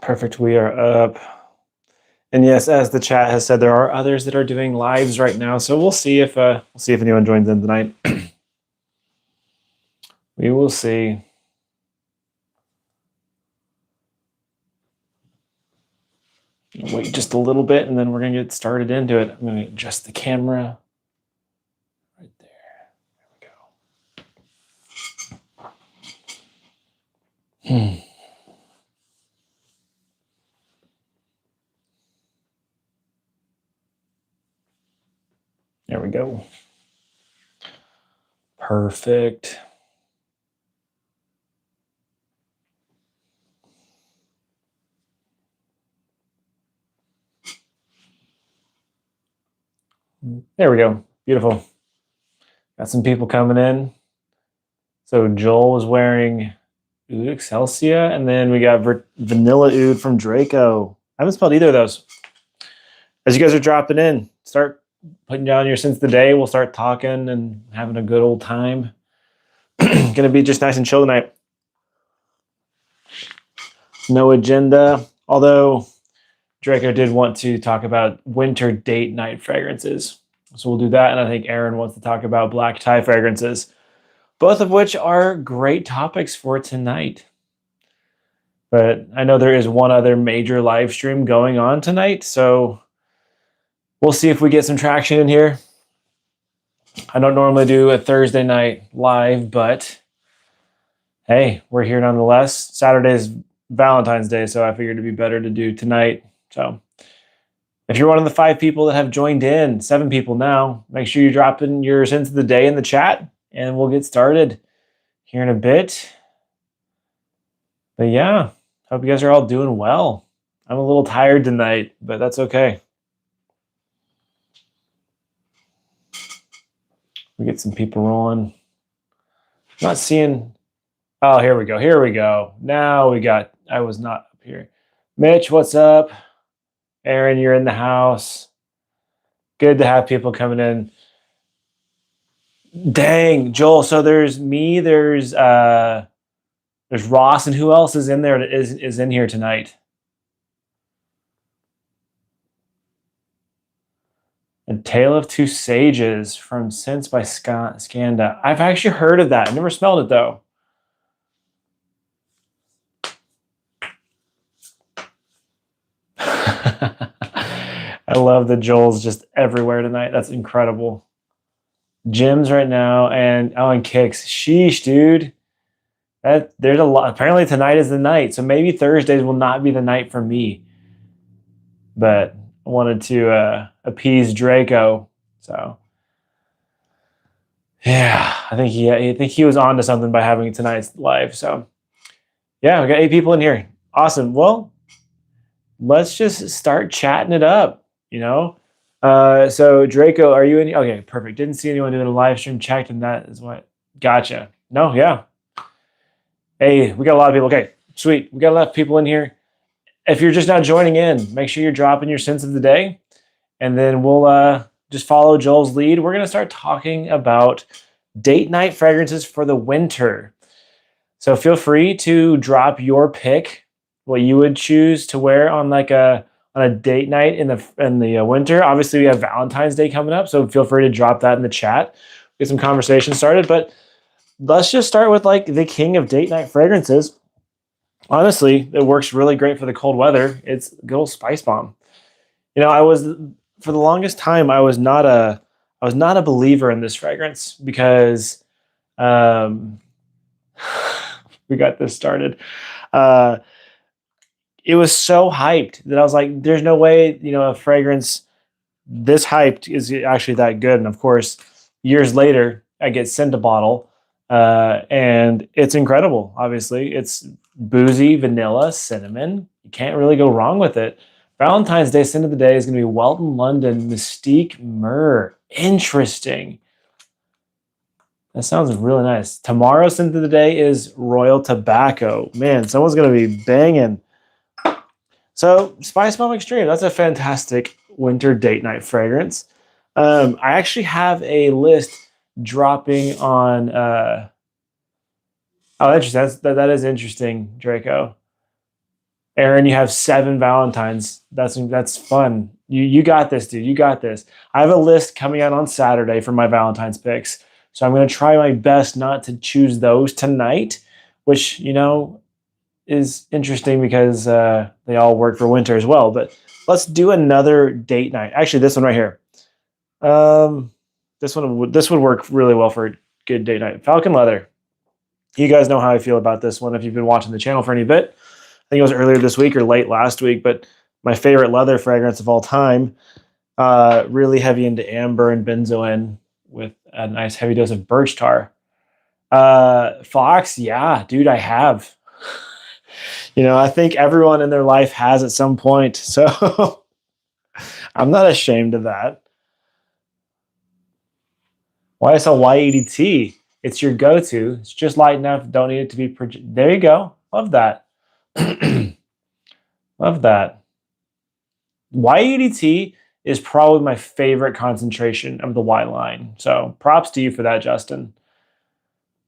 Perfect. We are up. And yes, as the chat has said, there are others that are doing lives right now. So we'll see if anyone joins in tonight. We will see. Wait just a little bit, and then we're gonna get started into it. I'm gonna adjust the camera right there. There we go. There we go. Perfect. There we go. Beautiful. Got some people coming in. So Joel was wearing Oud Excelsia, and then we got Vanilla Oud from Draco. I haven't spelled either of those. As you guys are dropping in, start putting down your sense of the day. We'll start talking and having a good old time. Gonna be just nice and chill tonight. No agenda, although Draco did want to talk about winter date night fragrances. So we'll do that, and I think Aaron wants to talk about black tie fragrances, both of which are great topics for tonight. But I know there is one other major live stream going on tonight, so we'll see if we get some traction in here. I don't normally do a Thursday night live, but hey, we're here nonetheless. Saturday is Valentine's Day, so I figured it'd be better to do tonight. So if you're one of the 5 people that have joined in, 7 people now, make sure you drop in your sense of the day in the chat, and we'll get started here in a bit. But yeah, hope you guys are all doing well. I'm a little tired tonight, but that's okay. We get some people rolling. Not seeing. Oh, here we go. Here we go. Now we got. I was not up here. Mitch, what's up? Aaron, you're in the house. Good to have people coming in. Dang, Joel. So there's me. There's Ross, and who else is in there? That is in here tonight? A Tale of Two Sages from Sense by Skanda. I've actually heard of that. I never smelled it though. I love that Joel's just everywhere tonight. That's incredible. Gyms right now, and kicks. Sheesh, dude. There's a lot. Apparently tonight is the night, so maybe Thursdays will not be the night for me. But I wanted to appease Draco, so yeah, I think he was on to something by having tonight's live. So yeah, we got 8 people in here. Awesome. Well, let's just start chatting it up. So Draco, are you in? Okay, perfect. Didn't see anyone doing a live stream. Checked, and that is what. Gotcha. No, yeah. Hey, we got a lot of people. Okay, sweet. We got a lot of people in here. If you're just now joining in, make sure you're dropping your sense of the day, and then we'll just follow Joel's lead. We're gonna start talking about date night fragrances for the winter. So feel free to drop your pick, what you would choose to wear on a date night in the winter. Obviously, we have Valentine's Day coming up, so feel free to drop that in the chat. Get some conversation started. But let's just start with the king of date night fragrances. Honestly, it works really great for the cold weather. It's a good old Spice Bomb. For the longest time, I was not a believer in this fragrance because we got this started. It was so hyped that I was like, there's no way, a fragrance this hyped is actually that good. And of course, years later, I get sent a bottle and it's incredible. Obviously, it's boozy, vanilla, cinnamon. You can't really go wrong with it. Valentine's Day scent of the day is going to be Welton London Mystique Myrrh. Interesting. That sounds really nice. Tomorrow's scent of the day is Royal Tobacco. Man, someone's going to be banging. So Spice Bomb Extreme, that's a fantastic winter date night fragrance. I actually have a list dropping on. Oh, interesting. That is interesting, Draco. Aaron, you have 7 Valentines. That's fun. You got this, dude. You got this. I have a list coming out on Saturday for my Valentine's picks. So I'm going to try my best not to choose those tonight, which, is interesting because they all work for winter as well. But let's do another date night. Actually, this one right here. This would work really well for a good date night. Falcon leather. You guys know how I feel about this one if you've been watching the channel for any bit. I think it was earlier this week or late last week, but my favorite leather fragrance of all time. Really heavy into amber and benzoin with a nice heavy dose of birch tar. Fox, yeah, dude, I have. I think everyone in their life has at some point. So I'm not ashamed of that. YSL Y80T. It's your go-to. It's just light enough. Don't need it to be... There you go. Love that. Love that. Y80T is probably my favorite concentration of the Y line. So props to you for that, Justin.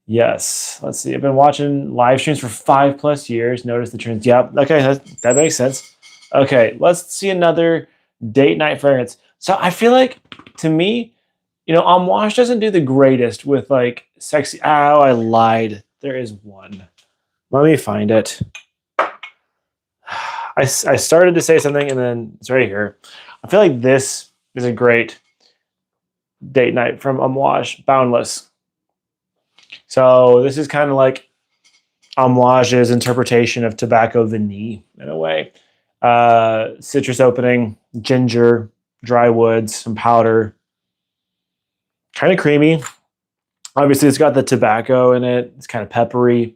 Yes. Let's see. I've been watching live streams for 5+ years. Notice the trends. Yep. Okay. That makes sense. Okay. Let's see another date night fragrance. So I feel like, to me, Amouage doesn't do the greatest with like sexy. Oh, I lied. There is one. Let me find it. I started to say something and then it's right here. I feel like this is a great date night from Amouage, Boundless. So this is kind of like Amouage's interpretation of Tobacco Vanille in a way. Citrus opening, ginger, dry woods, some powder. Kind of creamy. Obviously, it's got the tobacco in it. It's kind of peppery.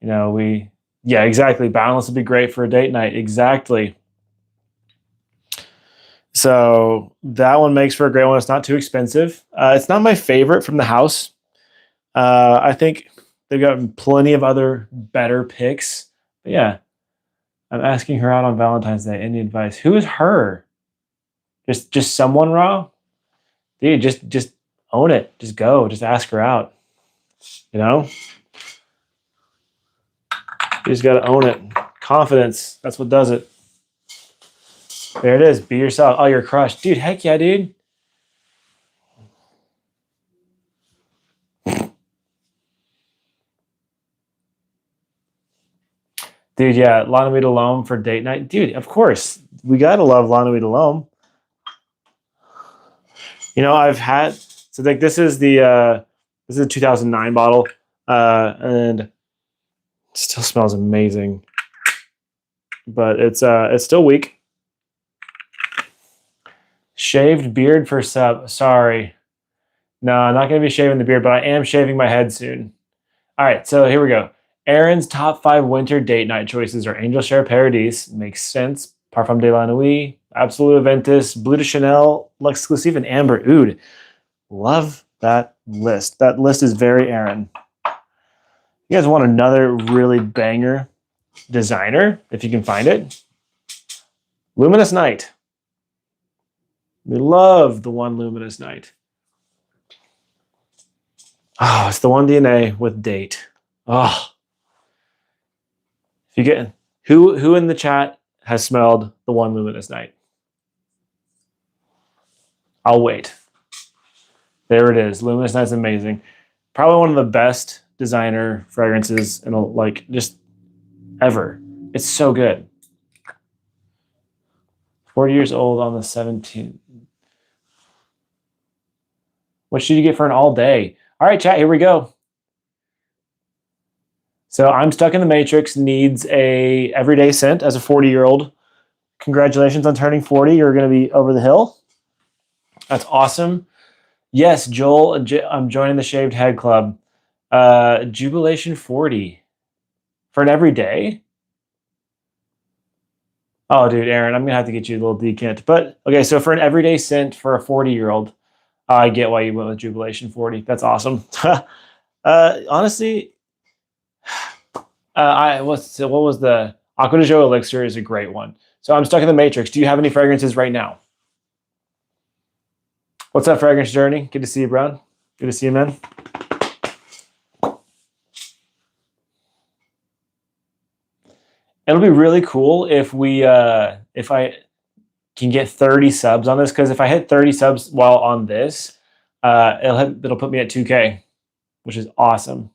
Yeah, exactly. Boundless would be great for a date night. Exactly. So that one makes for a great one. It's not too expensive. It's not my favorite from the house. I think they've got plenty of other better picks. But yeah, I'm asking her out on Valentine's Day. Any advice? Who is her? Just someone raw? Dude, just own it. Just go. Just ask her out. You just got to own it. Confidence. That's what does it. There it is. Be yourself. Oh, you're crushed. Dude, heck yeah, dude. Dude, yeah. La Nuit de l'Homme for date night. Dude, of course. We got to love La Nuit de l'Homme. I've had... So like this is a 2009 bottle. And it still smells amazing. But it's still weak. Shaved beard for sub. Sorry. No, I'm not going to be shaving the beard, but I am shaving my head soon. All right, so here we go. Aaron's top 5 winter date night choices are Angel Share Paradis. Makes sense. Parfum de la Nuit. Absolute Aventus. Bleu de Chanel. L'Exclusive and Amber Oud. Love that list. That list is very Aaron. You guys want another really banger designer, if you can find it? Luminous Night. We love the one Luminous Night. Oh, it's the one DNA with date. Oh. If you get who in the chat has smelled the one Luminous Night? I'll wait. There it is. Luminous Night's amazing. Probably one of the best designer fragrances in just ever. It's so good. 40 years old on the 17th. What should you get for an all day? All right, chat, here we go. So I'm Stuck in the Matrix needs a everyday scent as a 40-year-old. Congratulations on turning 40. You're going to be over the hill. That's awesome. Yes, Joel, I'm joining the Shaved Head Club. Jubilation 40 for an everyday. Oh, dude, Aaron, I'm going to have to get you a little decant. But, okay, so for an everyday scent for a 40-year-old, I get why you went with Jubilation 40. That's awesome. Honestly, what was the Aqua de Joe Elixir is a great one. So I'm Stuck in the Matrix. Do you have any fragrances right now? What's up, Fragrance Journey? Good to see you, Brown. Good to see you, man. It'll be really cool if if I can get 30 subs on this, because if I hit 30 subs while on this, it'll put me at 2K, which is awesome.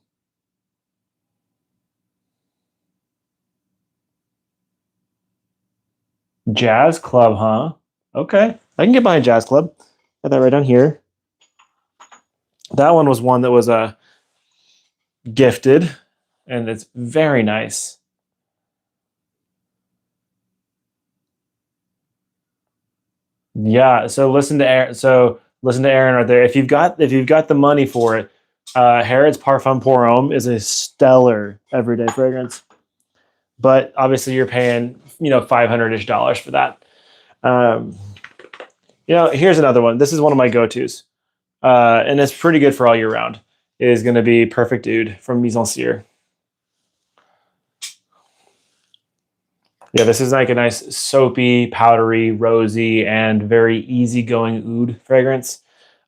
Jazz Club, huh? Okay, I can get behind Jazz Club. Got that right down here. That one was one that was gifted, and it's very nice. Yeah. So listen to Aaron. So listen to Aaron right there. If you've got the money for it, Harrod's Parfum Pour Homme is a stellar everyday fragrance. But obviously, you're paying $500-ish for that. Um, here's another one. This is one of my go-tos, and it's pretty good for all year round. It is going to be Perfect Oud from Mise en Cire. Yeah, this is like a nice soapy, powdery, rosy, and very easygoing oud fragrance.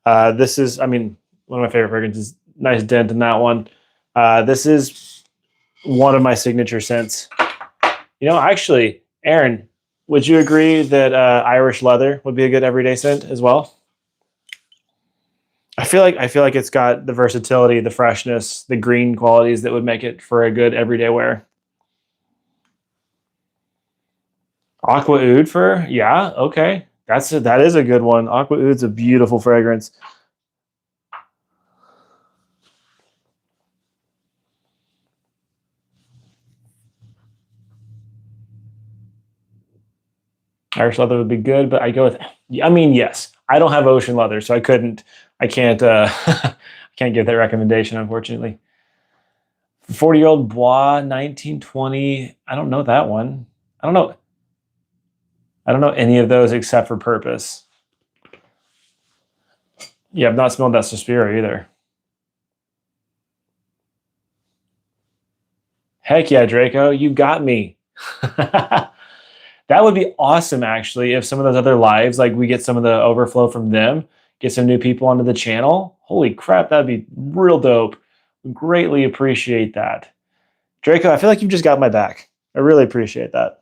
This is, I mean, one of my favorite fragrances. Nice dent in that one. This is one of my signature scents. Actually, Aaron, would you agree that Irish leather would be a good everyday scent as well? I feel like it's got the versatility, the freshness, the green qualities that would make it for a good everyday wear. Aqua Oud fur, yeah, okay, that is a good one. Aqua Oud's a beautiful fragrance. Irish leather would be good, but I go with. I mean, yes, I don't have ocean leather, so I can't, I can't give that recommendation, unfortunately. 40-year-old Bois 1920. I don't know that one. I don't know. I don't know any of those except for Purpose. Yeah, I've not smelled that Suspiro either. Heck yeah, Draco, you got me. That would be awesome, actually, if some of those other lives, like we get some of the overflow from them, get some new people onto the channel. Holy crap, that'd be real dope. Greatly appreciate that. Draco, I feel like you've just got my back. I really appreciate that.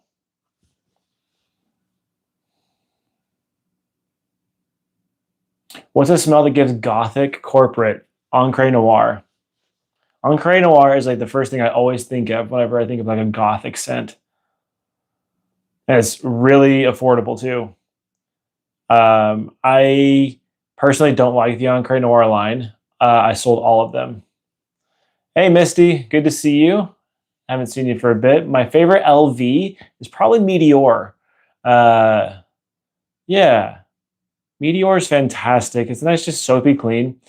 What's a smell that gives gothic corporate? Encre Noir. Encre Noir is like the first thing I always think of whenever I think of like a gothic scent. And it's really affordable too. I personally don't like the Encre Noir line. I sold all of them. Hey, Misty, good to see you. I haven't seen you for a bit. My favorite LV is probably Meteor. Uh, yeah, Meteor is fantastic. It's nice, just soapy clean.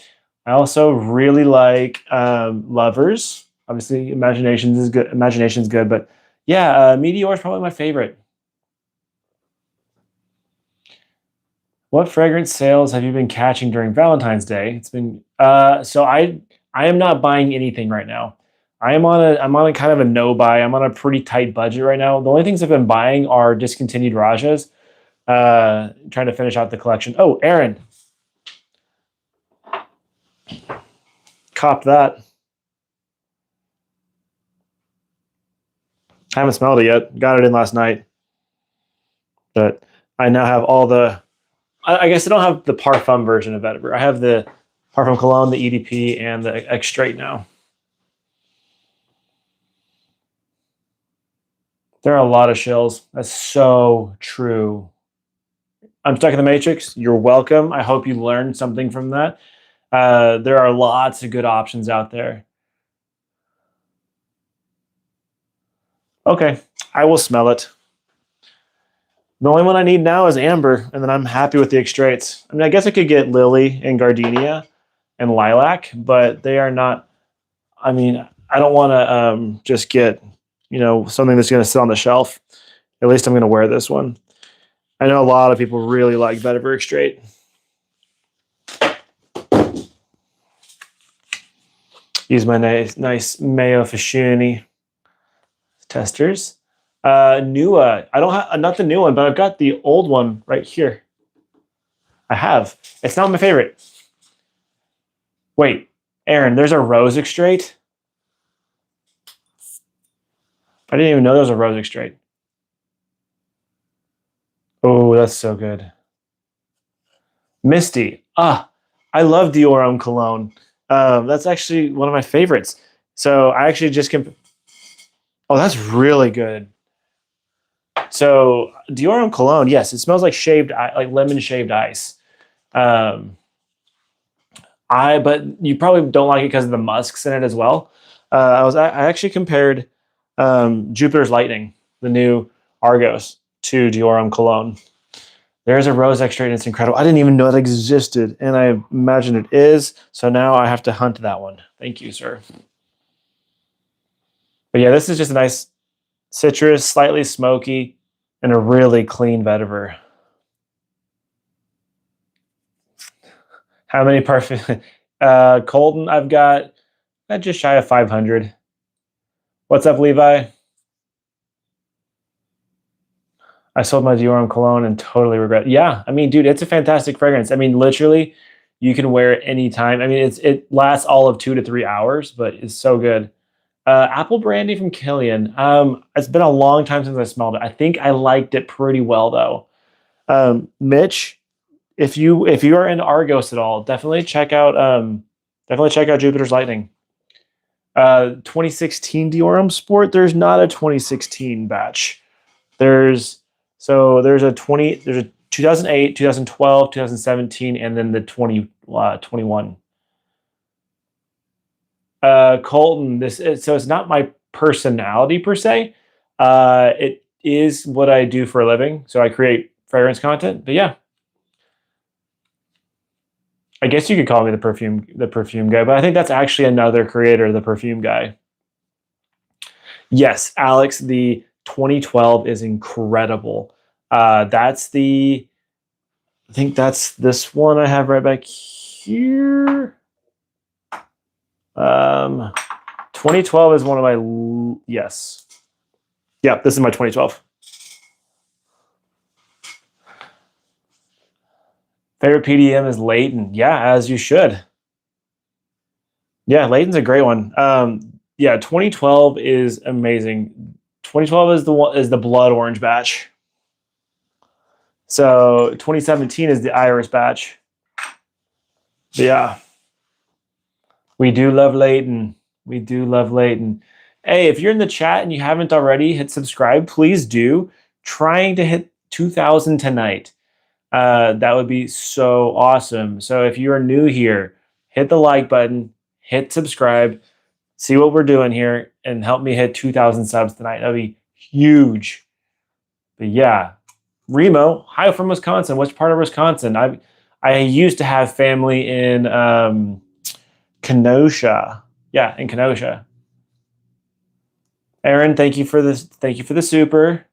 I also really like Lovers. Obviously, Imaginations is good. Imagination's good, but yeah, Meteor is probably my favorite. What fragrance sales have you been catching during Valentine's Day? It's been so I am not buying anything right now. I'm on a kind of a no buy. I'm on a pretty tight budget right now. The only things I've been buying are discontinued Rajas. Trying to finish out the collection. Oh, Aaron, cop that. I haven't smelled it yet. Got it in last night, but I now have all the. I guess I don't have the Parfum version of Vetiver. I have the Parfum Cologne, the EDP, and the Extrait now. There are a lot of shills. That's so true. I'm stuck in the Matrix. You're welcome. I hope you learned something from that. There are lots of good options out there. Okay, I will smell it. The only one I need now is amber, and then I'm happy with the extraits. I mean, I guess I could get lily and gardenia and lilac, but they are not. I mean, I don't want to just get something that's going to sit on the shelf. At least I'm going to wear this one. I know a lot of people really like Vetiver Extrait. Use my nice Mayo Fascioni testers. Nua. I don't have not the new one, but I've got the old one right here. I have. It's not my favorite. Wait, Aaron, there's a rose extrait. I didn't even know there was a rose extrait. Oh, that's so good. Misty. Ah, I love Dior Homme cologne. That's actually one of my favorites. So I actually just oh, that's really good. So Dior Homme cologne, yes, it smells like like lemon shaved ice. Um, but you probably don't like it because of the musks in it as well. I actually compared Jupiter's Lightning, the new Argos, to Dior Homme cologne. There's a rose extrait and it's incredible. I didn't even know it existed, and I imagine it is. So now I have to hunt that one. Thank you, sir. But yeah, this is just a nice citrus, slightly smoky, and a really clean vetiver. How many perfume? Colton, I've got just shy of 500. What's up, Levi? I sold my Dior Homme cologne and totally regret. Yeah, I mean, dude, it's a fantastic fragrance. I mean, literally, you can wear it anytime. I mean, it lasts all of 2 to 3 hours, but it's so good. Apple brandy from Killian. It's been a long time since I smelled it. I think I liked it pretty well though. Mitch, if you are in Argos at all, definitely check out Jupiter's Lightning. 2016 Dior Homme Sport. There's not a 2016 batch. There's a 2008, 2012, 2017, and then the 2021. Colton, so it's not my personality per se. It is what I do for a living. So I create fragrance content. But yeah, I guess you could call me the perfume guy. But I think that's actually another creator, the perfume guy. Yes, Alex, the 2012 is incredible. I think that's this one I have right back here. 2012 is one of my, yes. Yeah, this is my 2012. Favorite PDM is Leighton. Yeah, as you should. Yeah, Leighton's a great one. Yeah, 2012 is amazing. 2012 is the blood orange batch. So 2017 is the iris batch. But yeah. We do love Leighton. We do love Leighton. Hey, if you're in the chat and you haven't already, hit subscribe. Please do. Trying to hit 2,000 tonight. That would be so awesome. So if you are new here, hit the like button, hit subscribe, see what we're doing here, and help me hit 2,000 subs tonight. That'd be huge. But yeah, Remo, hi from Wisconsin. Which part of Wisconsin? I used to have family in Kenosha. Yeah, in Kenosha. Aaron, thank you for this. Thank you for the super.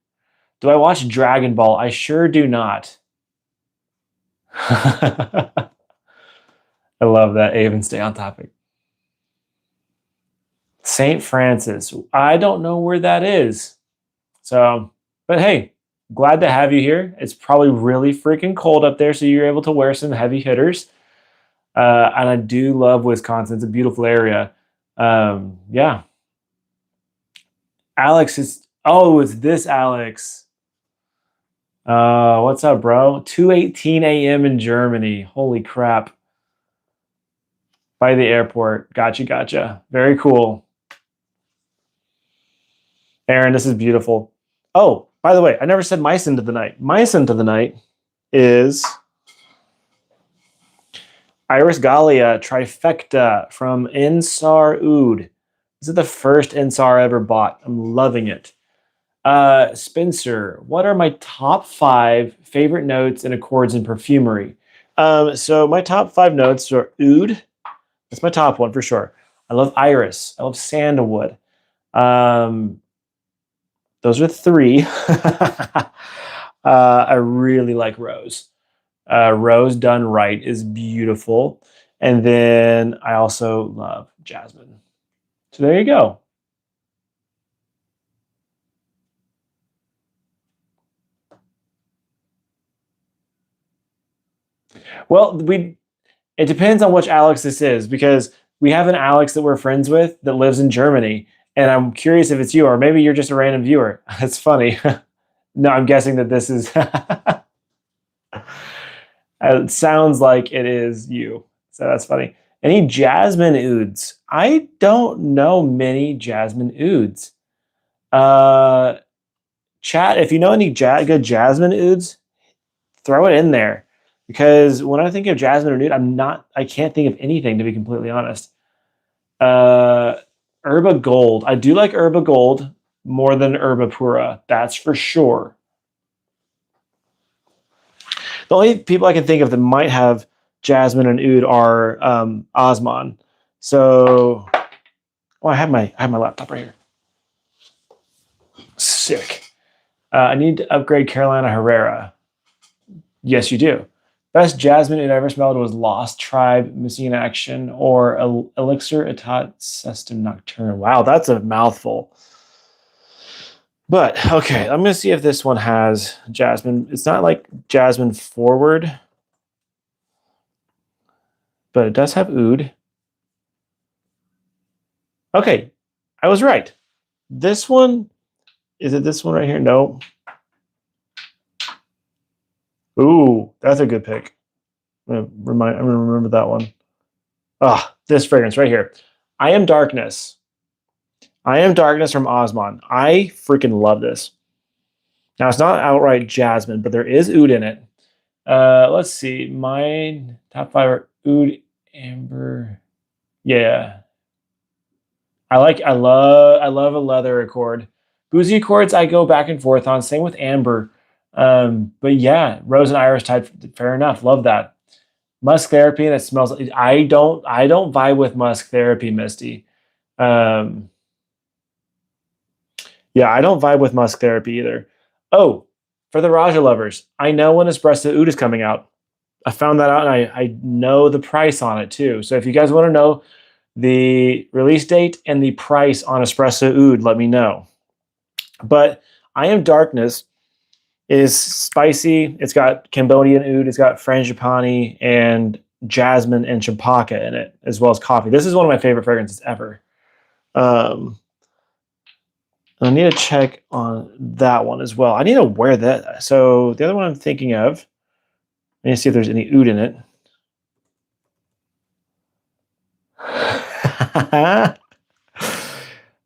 Do I watch Dragon Ball? I sure do not. I love that. Avon, stay on topic. St. Francis. I don't know where that is. So, but hey, glad to have you here. It's probably really freaking cold up there, so you're able to wear some heavy hitters. And I do love Wisconsin. It's a beautiful area. Yeah. Alex is, oh, it's this Alex. What's up, bro? 2:18 a.m. in Germany. Holy crap. By the airport. Gotcha. Very cool. Aaron, this is beautiful. Oh, by the way, I never said my scent of the night. My scent of the night is Iris Gallia Trifecta from Ensar Oud. This is the first Ensar I ever bought. I'm loving it. Spencer, what are my top 5 favorite notes and accords in perfumery? So my top 5 notes are Oud. That's my top one for sure. I love Iris. I love Sandalwood. Those are 3. I really like Rose. Rose done right is beautiful. And then I also love Jasmine. So there you go. Well, it depends on which Alex this is, because we have an Alex that we're friends with that lives in Germany, And I'm curious if it's you, or maybe you're just a random viewer. It's funny. No, I'm guessing that this is. It sounds like it is you. So that's funny. Any jasmine ouds? I don't know many jasmine ouds. Chat, if you know any good jasmine ouds, throw it in there. Because when I think of jasmine or oud, I can't think of anything, to be completely honest. Herba Gold. I do like Herba Gold more than Herba Pura. That's for sure. The only people I can think of that might have jasmine and oud are Osman. So, I have my laptop right here. Sick. I need to upgrade Carolina Herrera. Yes, you do. Best jasmine oud I ever smelled was Lost Tribe, Missing in Action, or Elixir Etat Sestum Nocturne. Wow, that's a mouthful. But, okay, I'm going to see if this one has jasmine. It's not like jasmine forward, but it does have oud. Okay, I was right. This one, is it this one right here? No. Ooh, that's a good pick. I'm going to remember that one. Ah, this fragrance right here. I Am Darkness. I Am Darkness from Osman. I freaking love this. Now, it's not outright jasmine, but there is oud in it. Let's see. My top 5 are oud, amber. Yeah. I love a leather accord. Boozy accords I go back and forth on. Same with amber. But yeah, rose and iris type, fair enough. Love that. Musk therapy, that smells. I don't vibe with musk therapy, Misty. Yeah, I don't vibe with musk therapy either. Oh, for the Raja lovers, I know when espresso oud is coming out. I found that out, and I know the price on it too. So if you guys want to know the release date and the price on espresso oud, let me know. But I Am Darkness is spicy. It's got Cambodian oud, it's got frangipani and jasmine and champaka in it, as well as coffee. This is one of my favorite fragrances ever. I need to check on that one as well. I need to wear that. So the other one I'm thinking of, I need to see if there's any oud in it.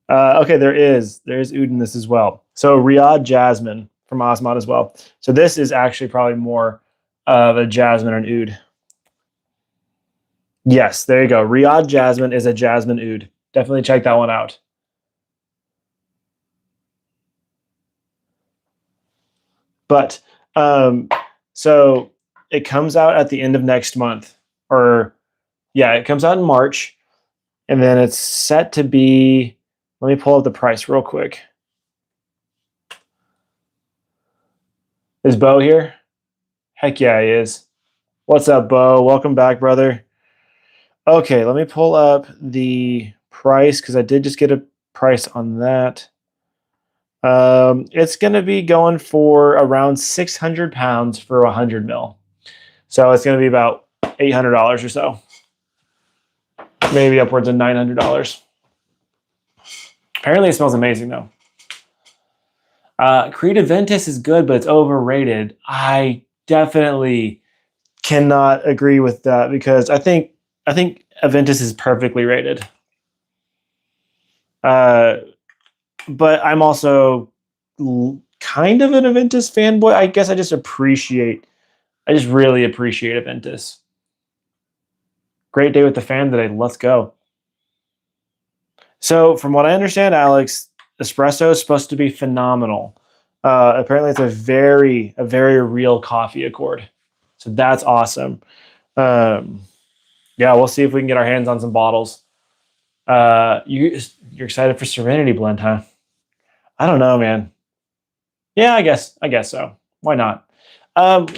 Okay, there is. There's oud in this as well. So Riyadh Jasmine from Osman as well. So this is actually probably more of a jasmine and oud. Yes, there you go. Riyadh Jasmine is a jasmine oud. Definitely check that one out. But so it comes out at the end of next month, or yeah, it comes out in March, and then it's set to be. Let me pull up the price real quick. Is Bo here? Heck yeah, he is. What's up, Bo? Welcome back, brother. Okay, let me pull up the price because I did just get a price on that. It's going to be going for around 600 pounds for 100 mil. So it's going to be about $800 or so. Maybe upwards of $900. Apparently it smells amazing though. Creed Aventus is good, but it's overrated. I definitely cannot agree with that because I think Aventus is perfectly rated. But I'm also kind of an Aventus fanboy. I guess I just really appreciate Aventus. Great day with the fam today. Let's go. So from what I understand, Alex, espresso is supposed to be phenomenal. Apparently it's a very real coffee accord. So that's awesome. Yeah, we'll see if we can get our hands on some bottles. You're excited for Serenity Blend, huh? I don't know, man. Yeah, I guess so. Why not?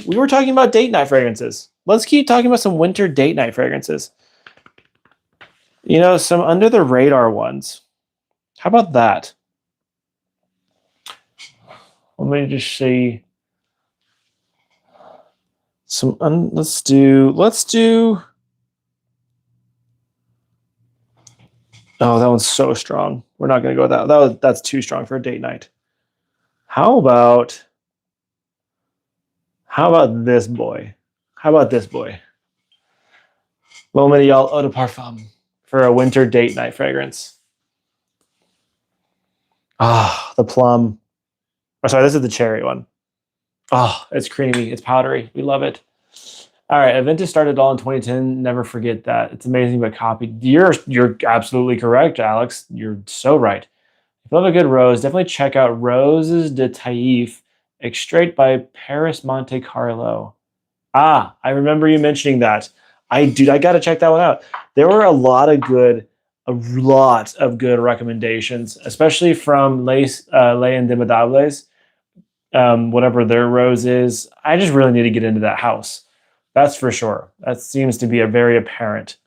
We were talking about date night fragrances. Let's keep talking about some winter date night fragrances. You know, some under the radar ones. How about that? Let me just see. Let's do. Oh, that one's so strong. We're not going to go with that. That's too strong for a date night. How about this boy? How about this boy? L'Homme Ideal Eau de Parfum for a winter date night fragrance. Ah, the plum. Oh, sorry, this is the cherry one. Oh, it's creamy. It's powdery. We love it. All right, Aventus started all in 2010. Never forget that. It's amazing, but copied. You're absolutely correct, Alex. You're so right. If you love a good rose, definitely check out Roses de Taif, extrait by Paris Monte Carlo. Ah, I remember you mentioning that. I got to check that one out. There were a lot of good recommendations, especially from Les Indemnidables, whatever their rose is. I just really need to get into that house. That's for sure. That seems to be a very apparent.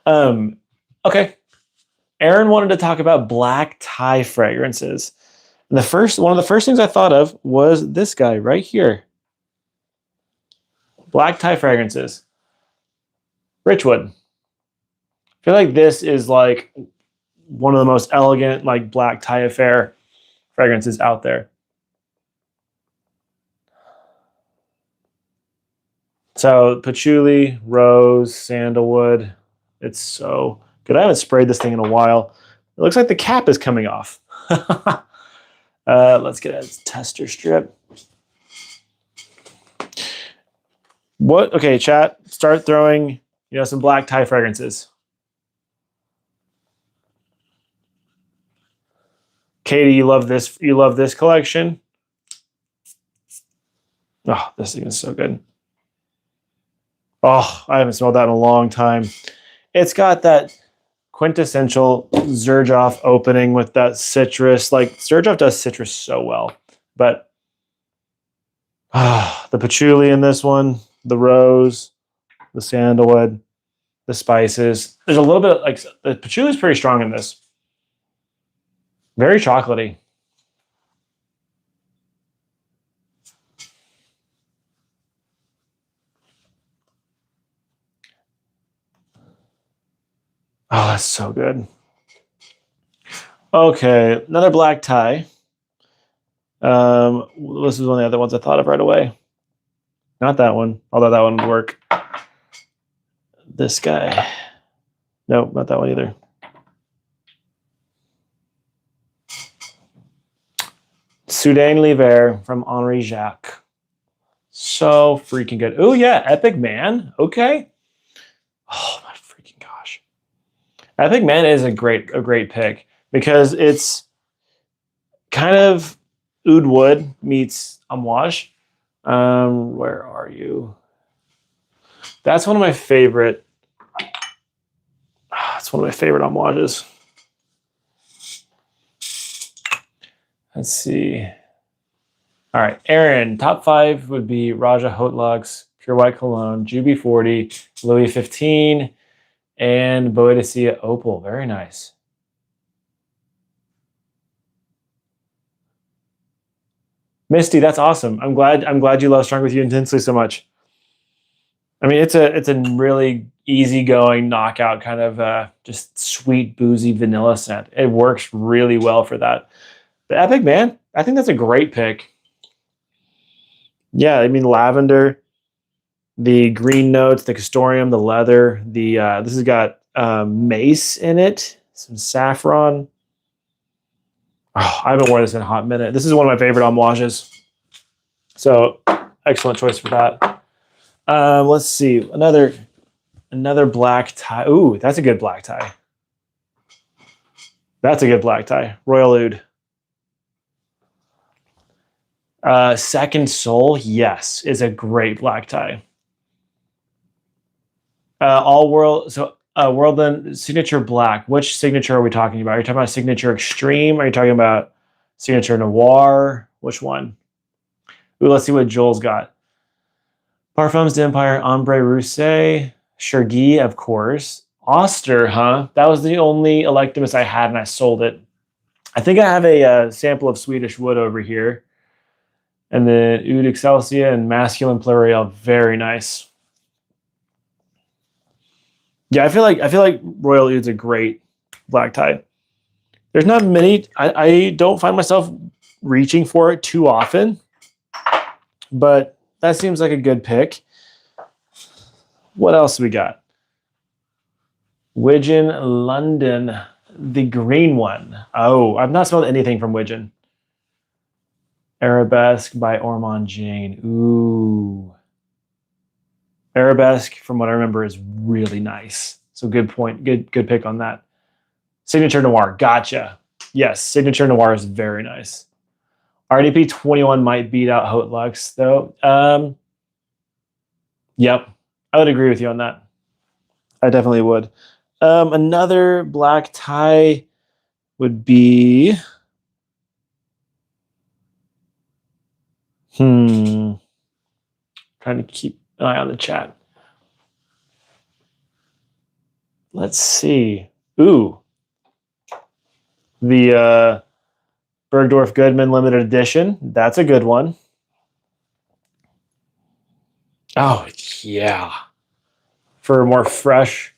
Okay. Aaron wanted to talk about black tie fragrances. And one of the first things I thought of was this guy right here. Black tie fragrances. Richwood. I feel like this is like one of the most elegant, like black tie affair fragrances out there. So patchouli, rose, sandalwood. It's so good. I haven't sprayed this thing in a while. It looks like the cap is coming off. Let's get a tester strip. Okay, chat. Start throwing, some black tie fragrances. Katie, you love this. You love this collection. Oh, this thing is so good. Oh, I haven't smelled that in a long time. It's got that quintessential Xerjoff opening with that citrus. Like Xerjoff does citrus so well, but the patchouli in this one, the rose, the sandalwood, the spices. There's a little bit of, like, the patchouli is pretty strong in this. Very chocolatey. Oh, that's so good. Okay, another black tie. This is one of the other ones I thought of right away. Not that one, although that one would work. This guy. Nope, not that one either. Soudain l'Hiver from Henri Jacques. So freaking good. Oh yeah, Epic Man. Okay. Oh my freaking gosh. Epic Man is a great pick because it's kind of oud wood meets amouage. Where are you? That's one of my favorite. It's one of my favorite amouages. Let's see. All right, Aaron, top 5 would be Raja Haute-Luxe, Pure White Cologne, Juby 40, Louis 15, and Boadicea Opal. Very nice. Misty, that's awesome. I'm glad you love Strong With You Intensely so much. I mean, it's a really easygoing knockout kind of just sweet, boozy vanilla scent. It works really well for that. The Epic Man, I think that's a great pick. Yeah, I mean, lavender, the green notes, the castoreum, the leather, this has got mace in it, some saffron. Oh, I haven't worn this in a hot minute. This is one of my favorite amouages. So excellent choice for that. Let's see, another black tie. Ooh, that's a good black tie. That's a good black tie. Royal Oud. Second Soul, yes, is a great black tie. Worldland Signature Black. Which signature are we talking about? Are you talking about Signature Extreme? Are you talking about Signature Noir? Which one? Ooh, let's see what Joel's got. Parfums d'Empire, Ombre Roussé, Chergui, of course. Oster, huh? That was the only Electimus I had, and I sold it. I think I have a sample of Swedish Wood over here. And then Oud Excelsia and Masculine Pluriel. Very nice. Yeah, I feel like Royal Oud's a great black tie. There's not many. I don't find myself reaching for it too often, but that seems like a good pick. What else we got? Widgeon London, the green one. Oh, I've not smelled anything from Widgeon. Arabesque by Ormond Jane. Ooh. Arabesque, from what I remember, is really nice. So good point. Good pick on that. Signature Noir. Gotcha. Yes, Signature Noir is very nice. RDP 21 might beat out Haute Lux, though. Yep. I would agree with you on that. I definitely would. Another black tie would be... Trying to keep an eye on the chat. Let's see. Ooh. The Bergdorf Goodman limited edition. That's a good one. Oh, yeah. For a more fresh,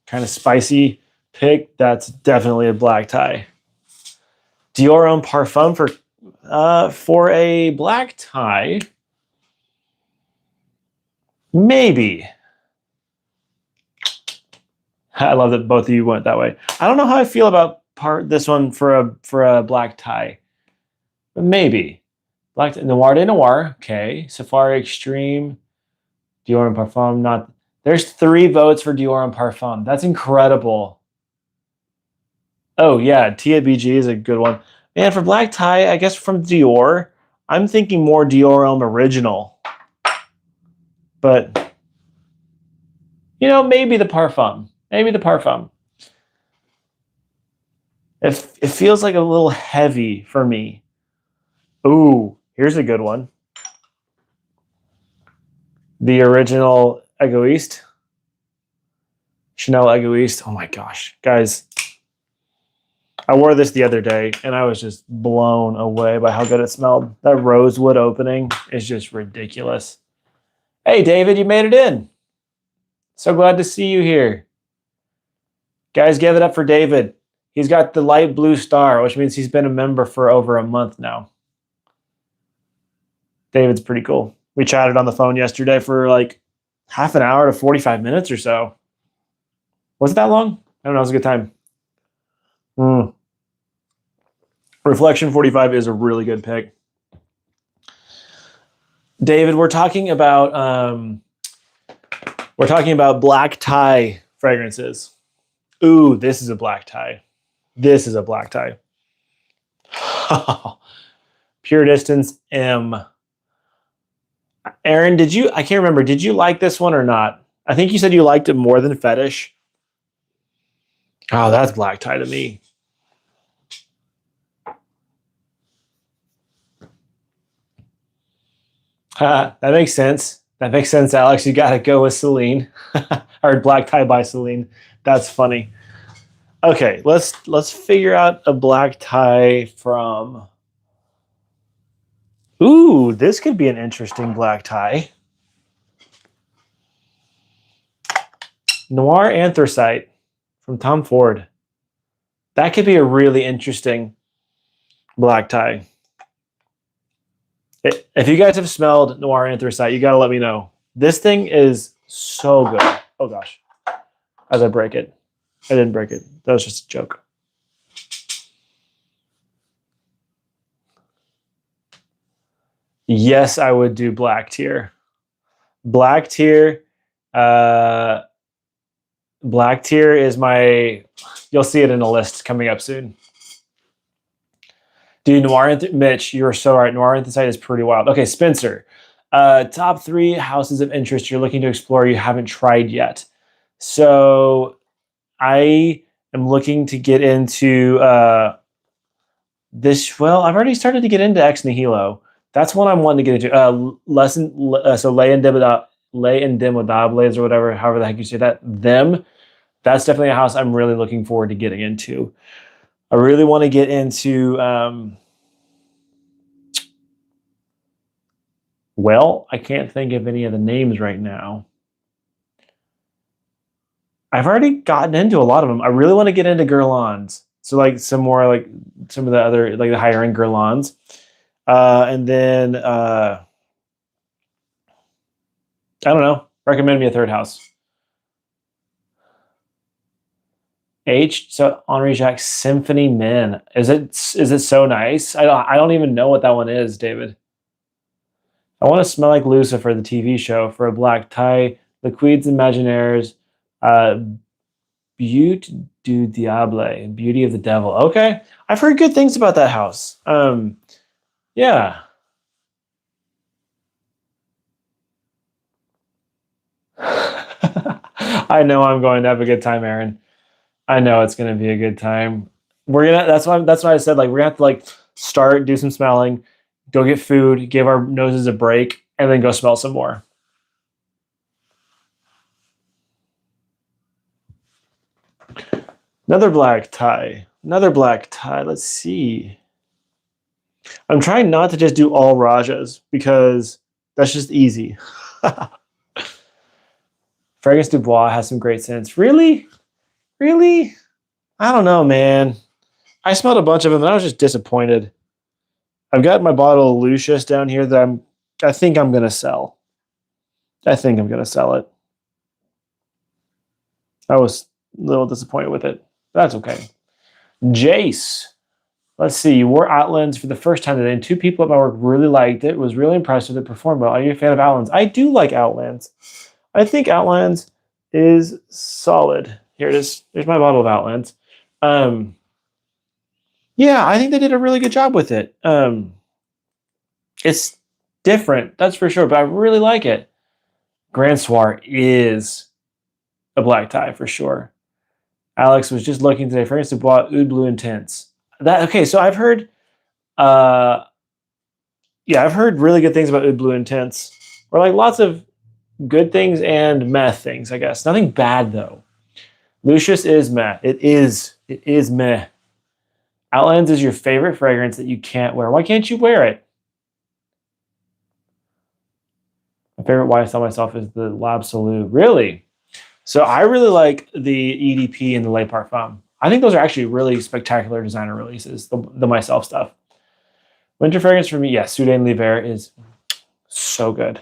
kind of spicy pick, that's definitely a black tie. Dior Homme Parfum for a black tie. Maybe. I love that both of you went that way. I don't know how I feel about this one for a black tie. But maybe. Black Noir de Noir. Okay. Safari Extreme. Dior Homme Parfum. Not. There's 3 votes for Dior Homme Parfum. That's incredible. Oh yeah, Tia BG is a good one. And for black tie, I guess from Dior, I'm thinking more Dior Homme Original. But you know, maybe the Parfum. Maybe the Parfum. It feels like a little heavy for me. Ooh, here's a good one. The original Egoiste. Chanel Egoiste. Oh my gosh. Guys, I wore this the other day and I was just blown away by how good it smelled. That rosewood opening is just ridiculous. Hey, David, you made it in. So glad to see you here. Guys, give it up for David. He's got the light blue star, which means he's been a member for over a month now. David's pretty cool. We chatted on the phone yesterday for like half an hour to 45 minutes or so. Was it that long? I don't know. It was a good time. Reflection 45 is a really good pick. David, we're talking about black tie fragrances. Ooh, this is a black tie. This is a black tie. Pure Distance M. Aaron, I can't remember, did you like this one or not? I think you said you liked it more than Fetish. Oh, that's black tie to me. That makes sense. That makes sense, Alex. You got to go with Celine. Or black tie by Celine. That's funny. Okay, let's figure out a black tie from... Ooh, this could be an interesting black tie. Noir Anthracite from Tom Ford. That could be a really interesting black tie. If you guys have smelled Noir Anthracite, you got to let me know. This thing is so good. Oh, gosh. As I break it. I didn't break it. That was just a joke. Yes, I would do Black Tier. Black Tier. Black Tier is my... You'll see it in a list coming up soon. Dude, Mitch, you're so right. Noir Anthracite is pretty wild. Okay, Spencer. Top 3 houses of interest you're looking to explore you haven't tried yet. So I am looking to get into this. Well, I've already started to get into Ex Nihilo. That's one I'm wanting to get into. So Les Indemodables or whatever, however the heck you say that. Them. That's definitely a house I'm really looking forward to getting into. I really want to get into... well, I can't think of any of the names right now. I've already gotten into a lot of them. I really want to get into Guerlains. So like some more like some of the other like the higher end Guerlains. And then I don't know. Recommend me a third house. So Henri Jacques Symphony Men. Is it so nice? I don't even know what that one is, David. I want to smell like Lucifer, the TV show, for a black tie, liquides imaginaires, uh, Butte du Diable, Beauty of the Devil. Okay, I've heard good things about that house. Yeah. I know I'm going to have a good time, Aaron. I know it's going to be a good time. We're gonna. That's why I said like we're gonna have to like start, do some smelling, go get food, give our noses a break, and then go smell some more. Another black tie. Another black tie. Let's see. I'm trying not to just do all Rajas because that's just easy. Fragrance Du Bois has some great scents. Really? Really? I don't know, man. I smelled a bunch of them and I was just disappointed. I've got my bottle of Lucius down here that I think I'm gonna sell. I think I'm gonna sell it. I was a little disappointed with it. That's okay. Jace. Let's see. You wore Outlands for the first time today, and two people at my work really liked it. Was really impressed with it. Performed well. Are you a fan of Outlands? I do like Outlands. I think Outlands is solid. Here it is. There's my bottle of Outlands. Yeah, I think they did a really good job with it. It's different, that's for sure, but I really like it. Grand Soir is a black tie for sure. Alex was just looking today. Fragrance Du Bois Oud Blue Intense. That okay? So I've heard, uh, yeah, I've heard really good things about Oud Blue Intense, or like lots of good things and meh things. I guess nothing bad though. Lucius is meh. It is. It is meh. Outlands is your favorite fragrance that you can't wear. Why can't you wear it? My favorite YSL myself is the L'Absolu. Really? So I really like the EDP and the Le Parfum. I think those are actually really spectacular designer releases, the myself stuff. Winter fragrance for me, yes, Soudain l'Hiver is so good.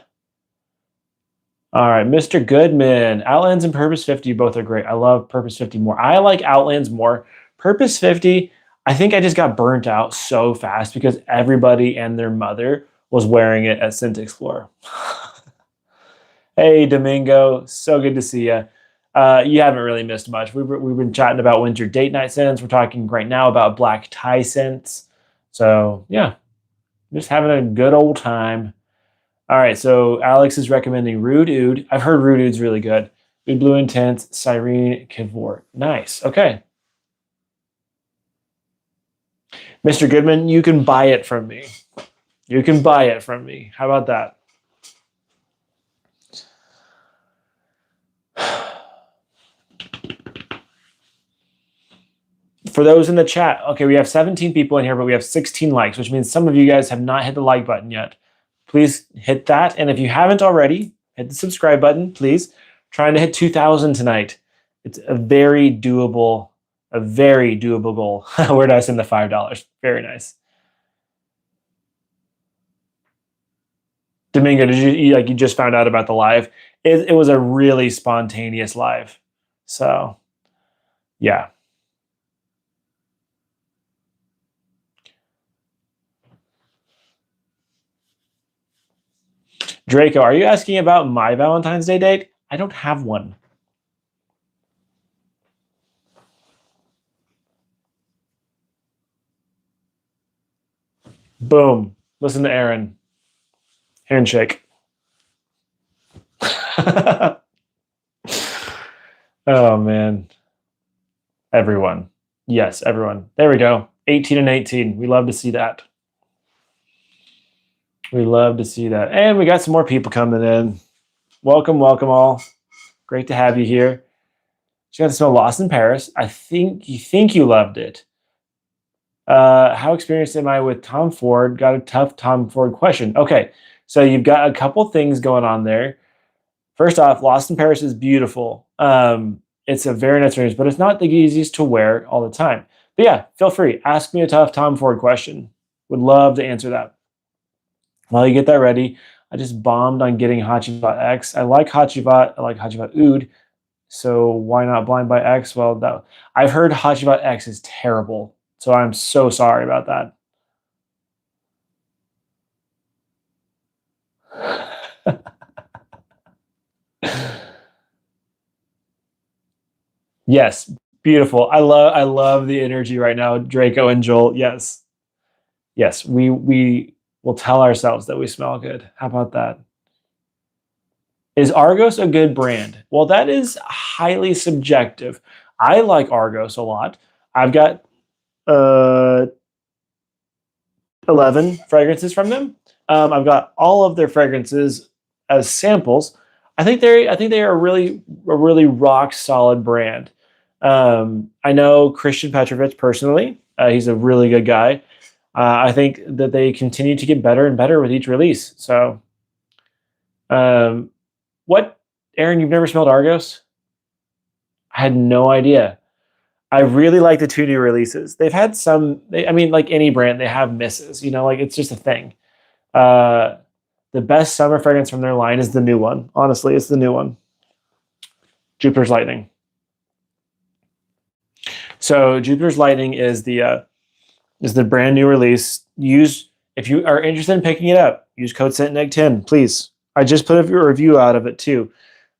All right, Mr. Goodman. Outlands and Purpose 50 both are great. I love Purpose 50 more. I like Outlands more. Purpose 50, I think I just got burnt out so fast because everybody and their mother was wearing it at Scent Explorer. Hey, Domingo. So good to see you. You haven't really missed much. We've been chatting about winter date night scents. We're talking right now about black tie scents. So, yeah, just having a good old time. All right, so Alex is recommending Rude Oud. I've heard Rude Oud's really good. Oud Blue Intense, Cyrene, Kivort. Nice. Okay. Mr. Goodman, you can buy it from me. You can buy it from me. How about that? For those in the chat, okay, we have 17 people in here, but we have 16 likes, which means some of you guys have not hit the like button yet. Please hit that. And if you haven't already, hit the subscribe button, please. Trying to hit 2,000 tonight. It's a very doable goal. Where did I send the $5? Very nice. Domingo, did you just found out about the live? It was a really spontaneous live. So, yeah. Draco, are you asking about my Valentine's Day date? I don't have one. Boom. Listen to Aaron. Handshake. Oh, man. Everyone. Yes, everyone. There we go. 18 and 18. We love to see that. We love to see that. And we got some more people coming in. Welcome, welcome all. Great to have you here. She got to smell Lost in Paris. I think you loved it. How experienced am I with Tom Ford? Got a tough Tom Ford question. Okay, so you've got a couple things going on there. First off, Lost in Paris is beautiful. It's a very nice fragrance, but it's not the easiest to wear all the time. But yeah, feel free. Ask me a tough Tom Ford question. Would love to answer that. While you get that ready, I just bombed on getting Hachivat X. I like Hachivat. I like Hachivat Oud. So why not Blind by X? Well, I've heard Hachivat X is terrible. So I'm so sorry about that. Yes, beautiful. I love the energy right now, Draco and Joel. Yes. Yes, we will tell ourselves that we smell good. How about that? Is Argos a good brand? Well, that is highly subjective. I like Argos a lot. I've got uh 11 fragrances from them. I've got all of their fragrances as samples. I think they are a really rock solid brand. I know Christian Petrovich personally. He's a really good guy. I think that they continue to get better and better with each release. So, um, what, Aaron? You've never smelled Argos? I had no idea. I really like the two new releases. They've had some. I mean, like any brand, they have misses. Like it's just a thing. Uh, the best summer fragrance from their line is the new one. Honestly, it's the new one, Jupiter's Lightning. So Jupiter's Lightning is the brand new release. If you are interested in picking it up, use code SENTNEG10, please. I just put a review out of it too.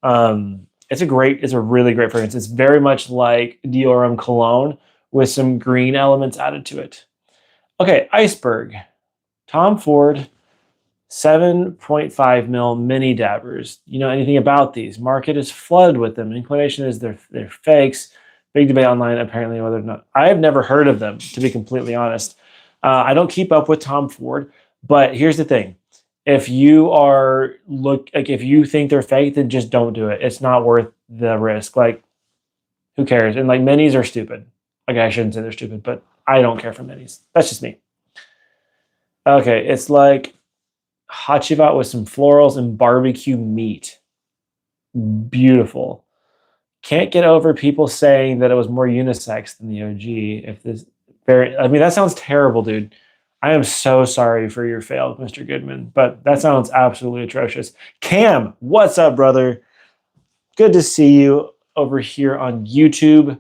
It's a really great fragrance. It's very much like Diorum Cologne with some green elements added to it. Okay, Iceberg. Tom Ford 7.5 mil mini dabbers. You know anything about these? Market is flooded with them. Inclination is they're fakes. Big debate online apparently whether or not I have never heard of them, to be completely honest. I don't keep up with Tom Ford, but here's the thing: if you think they're fake, then just don't do it. It's not worth the risk. Like, who cares? And like minis are stupid. Okay, I shouldn't say they're stupid, but I don't care for minis. That's just me. Okay, it's like Hachivat with some florals and barbecue meat. Beautiful. Can't get over people saying that it was more unisex than the OG. I mean, that sounds terrible, dude. I am so sorry for your fail, Mr. Goodman, but that sounds absolutely atrocious. Cam, what's up, brother? Good to see you over here on YouTube.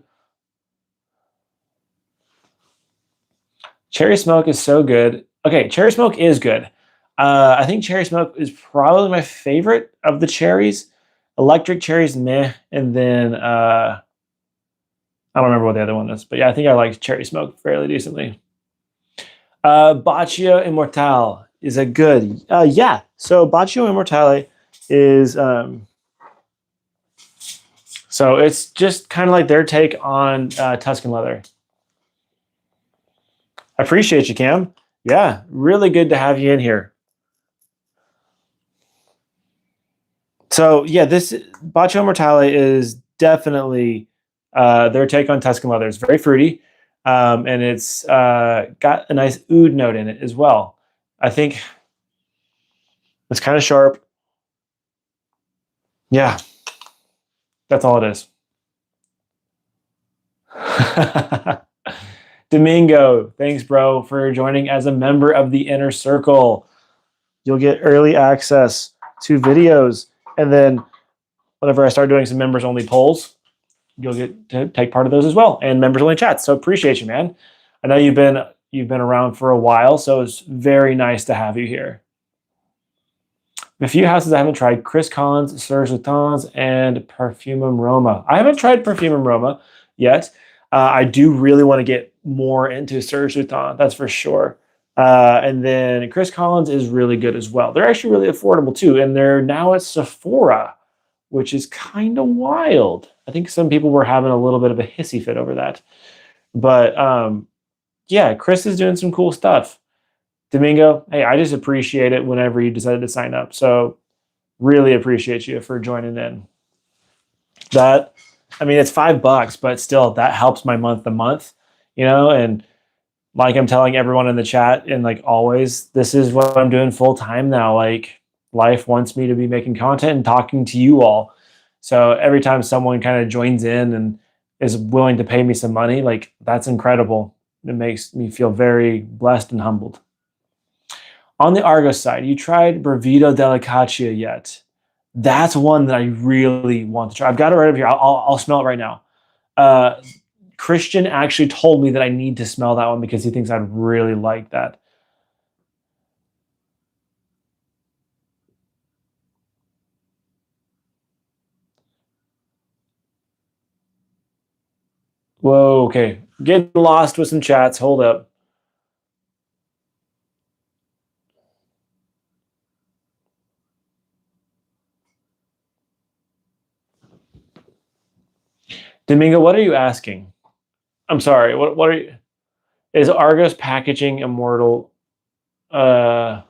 Cherry Smoke is so good. Okay, Cherry Smoke is good. I think Cherry Smoke is probably my favorite of the cherries. Electric cherries, meh. And then I don't remember what the other one is, but yeah, I think I like Cherry Smoke fairly decently. Baccio Immortale is a good. Yeah, so Baccio Immortale is so it's just kind of like their take on Tuscan leather. I appreciate you, Cam. Yeah, really good to have you in here. So yeah, this Baccio Immortale is definitely their take on Tuscan leather. It's very fruity, and it's got a nice oud note in it as well. I think it's kind of sharp. Yeah, that's all it is. Domingo, thanks, bro, for joining as a member of the inner circle. You'll get early access to videos, and then whenever I start doing some members only polls, you'll get to take part of those as well, and members only chats. So appreciate you, man. I know you've been around for a while, so it's very nice to have you here. A few houses I haven't tried: Chris Collins, Serge Lutens, and Parfumum Roma. I haven't tried Parfumum Roma yet. I do really want to get more into Serge Lutens, that's for sure. And then Chris Collins is really good as well. They're actually really affordable too, and they're now at Sephora, which is kind of wild. I think some people were having a little bit of a hissy fit over that. But yeah, Chris is doing some cool stuff. Domingo, hey, I just appreciate it whenever you decided to sign up. So really appreciate you for joining in. I mean, it's $5, but still that helps my month to month, and like I'm telling everyone in the chat, and like always, this is what I'm doing full time now. Like life wants me to be making content and talking to you all. So every time someone kind of joins in and is willing to pay me some money, like that's incredible. It makes me feel very blessed and humbled. On the Argos side, you tried Brevito Delicaccia yet? That's one that I really want to try. I've got it right over here. I'll smell it right now. Uh, Christian actually told me that I need to smell that one because he thinks I'd really like that. Whoa, okay. Getting lost with some chats. Hold up. Domingo, what are you asking? I'm sorry. What are you? Is Argos packaging immortal? Uh,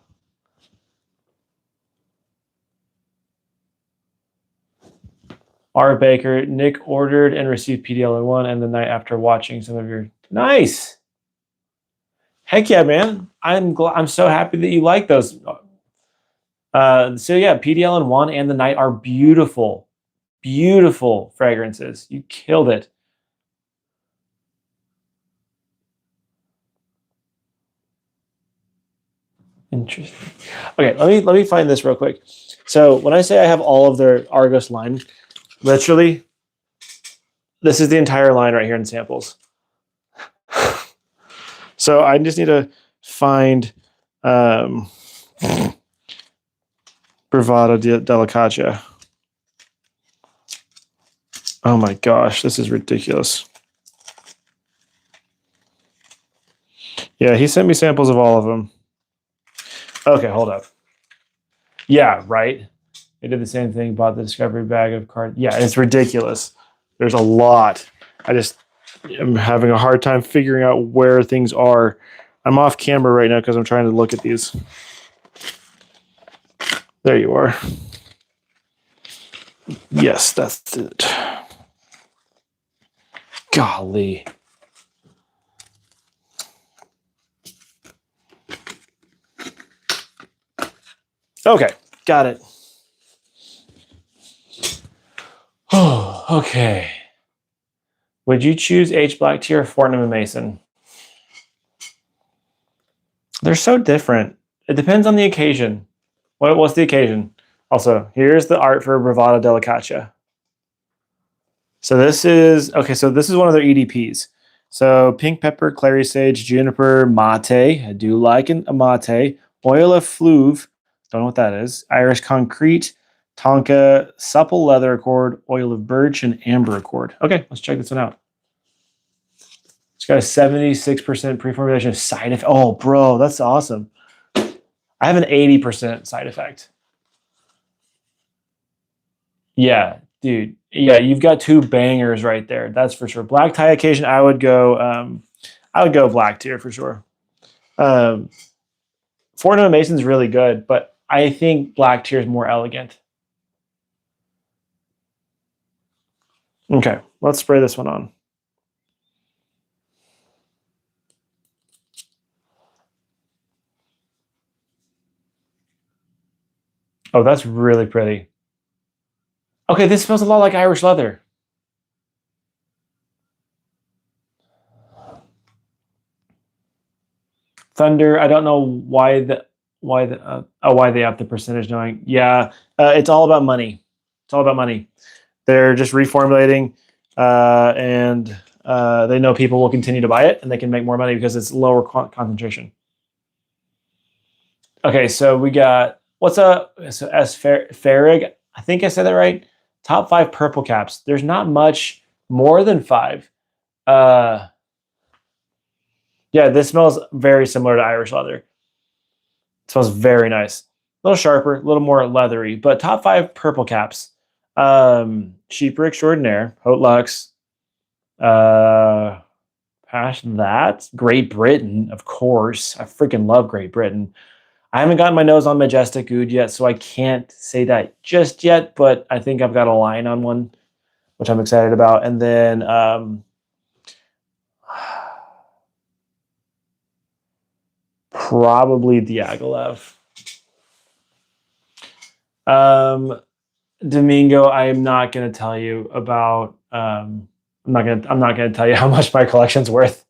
R. Baker, Nick ordered and received PDL-1 and the night after watching some of your nice. Heck yeah, man! I'm so happy that you like those. So yeah, PDL-1 and the night are beautiful, beautiful fragrances. You killed it. Interesting. Okay, let me find this real quick. So when I say I have all of their Argos line, literally, this is the entire line right here in samples. So I just need to find Bravado Delicaccia. Oh my gosh, this is ridiculous. Yeah, he sent me samples of all of them. Okay, hold up. Yeah, right. They did the same thing, bought the discovery bag of cards. Yeah, it's ridiculous. There's a lot. I just am having a hard time figuring out where things are. I'm off camera right now because I'm trying to look at these. There you are. Yes, that's it. Golly. Okay, got it. Oh, okay. Would you choose H Black Tea or Fortnum and Mason? They're so different. It depends on the occasion. What's the occasion? Also, here's the art for Bravado Delicaccia. So this is okay. So this is one of their EDPs. So pink pepper, clary sage, juniper, mate. I do like a mate. Oil of fleuve. Don't know what that is. Irish concrete, tonka, supple leather accord, oil of birch, and amber accord. Okay, let's check this one out. It's got a 76% pre-formulation of side effect. Oh, bro, that's awesome. I have an 80% side effect. Yeah, dude. Yeah, you've got two bangers right there. That's for sure. Black tie occasion, I would go black tier for sure. Um, Fortnum Mason's really good, but I think black tier is more elegant. Okay, let's spray this one on. Oh, that's really pretty. Okay, this smells a lot like Irish leather. Thunder. I don't know why they have the percentage knowing. Yeah, it's all about money. It's all about money. They're just reformulating, and they know people will continue to buy it, and they can make more money because it's lower concentration. Okay, so we got what's up? So S Farrig, I think I said that right. Top 5 purple caps. There's not much more than 5. Uh, yeah, this smells very similar to Irish leather. It smells very nice. A little sharper, a little more leathery, but top 5 purple caps. Cheaper extraordinaire, Haute Luxe. Past that, Great Britain, of course. I freaking love Great Britain. I haven't gotten my nose on Majestic Oud yet, so I can't say that just yet, but I think I've got a line on one, which I'm excited about. And then probably Diaghilev. Domingo, I am not going to tell you about. I'm not going to tell you how much my collection's worth.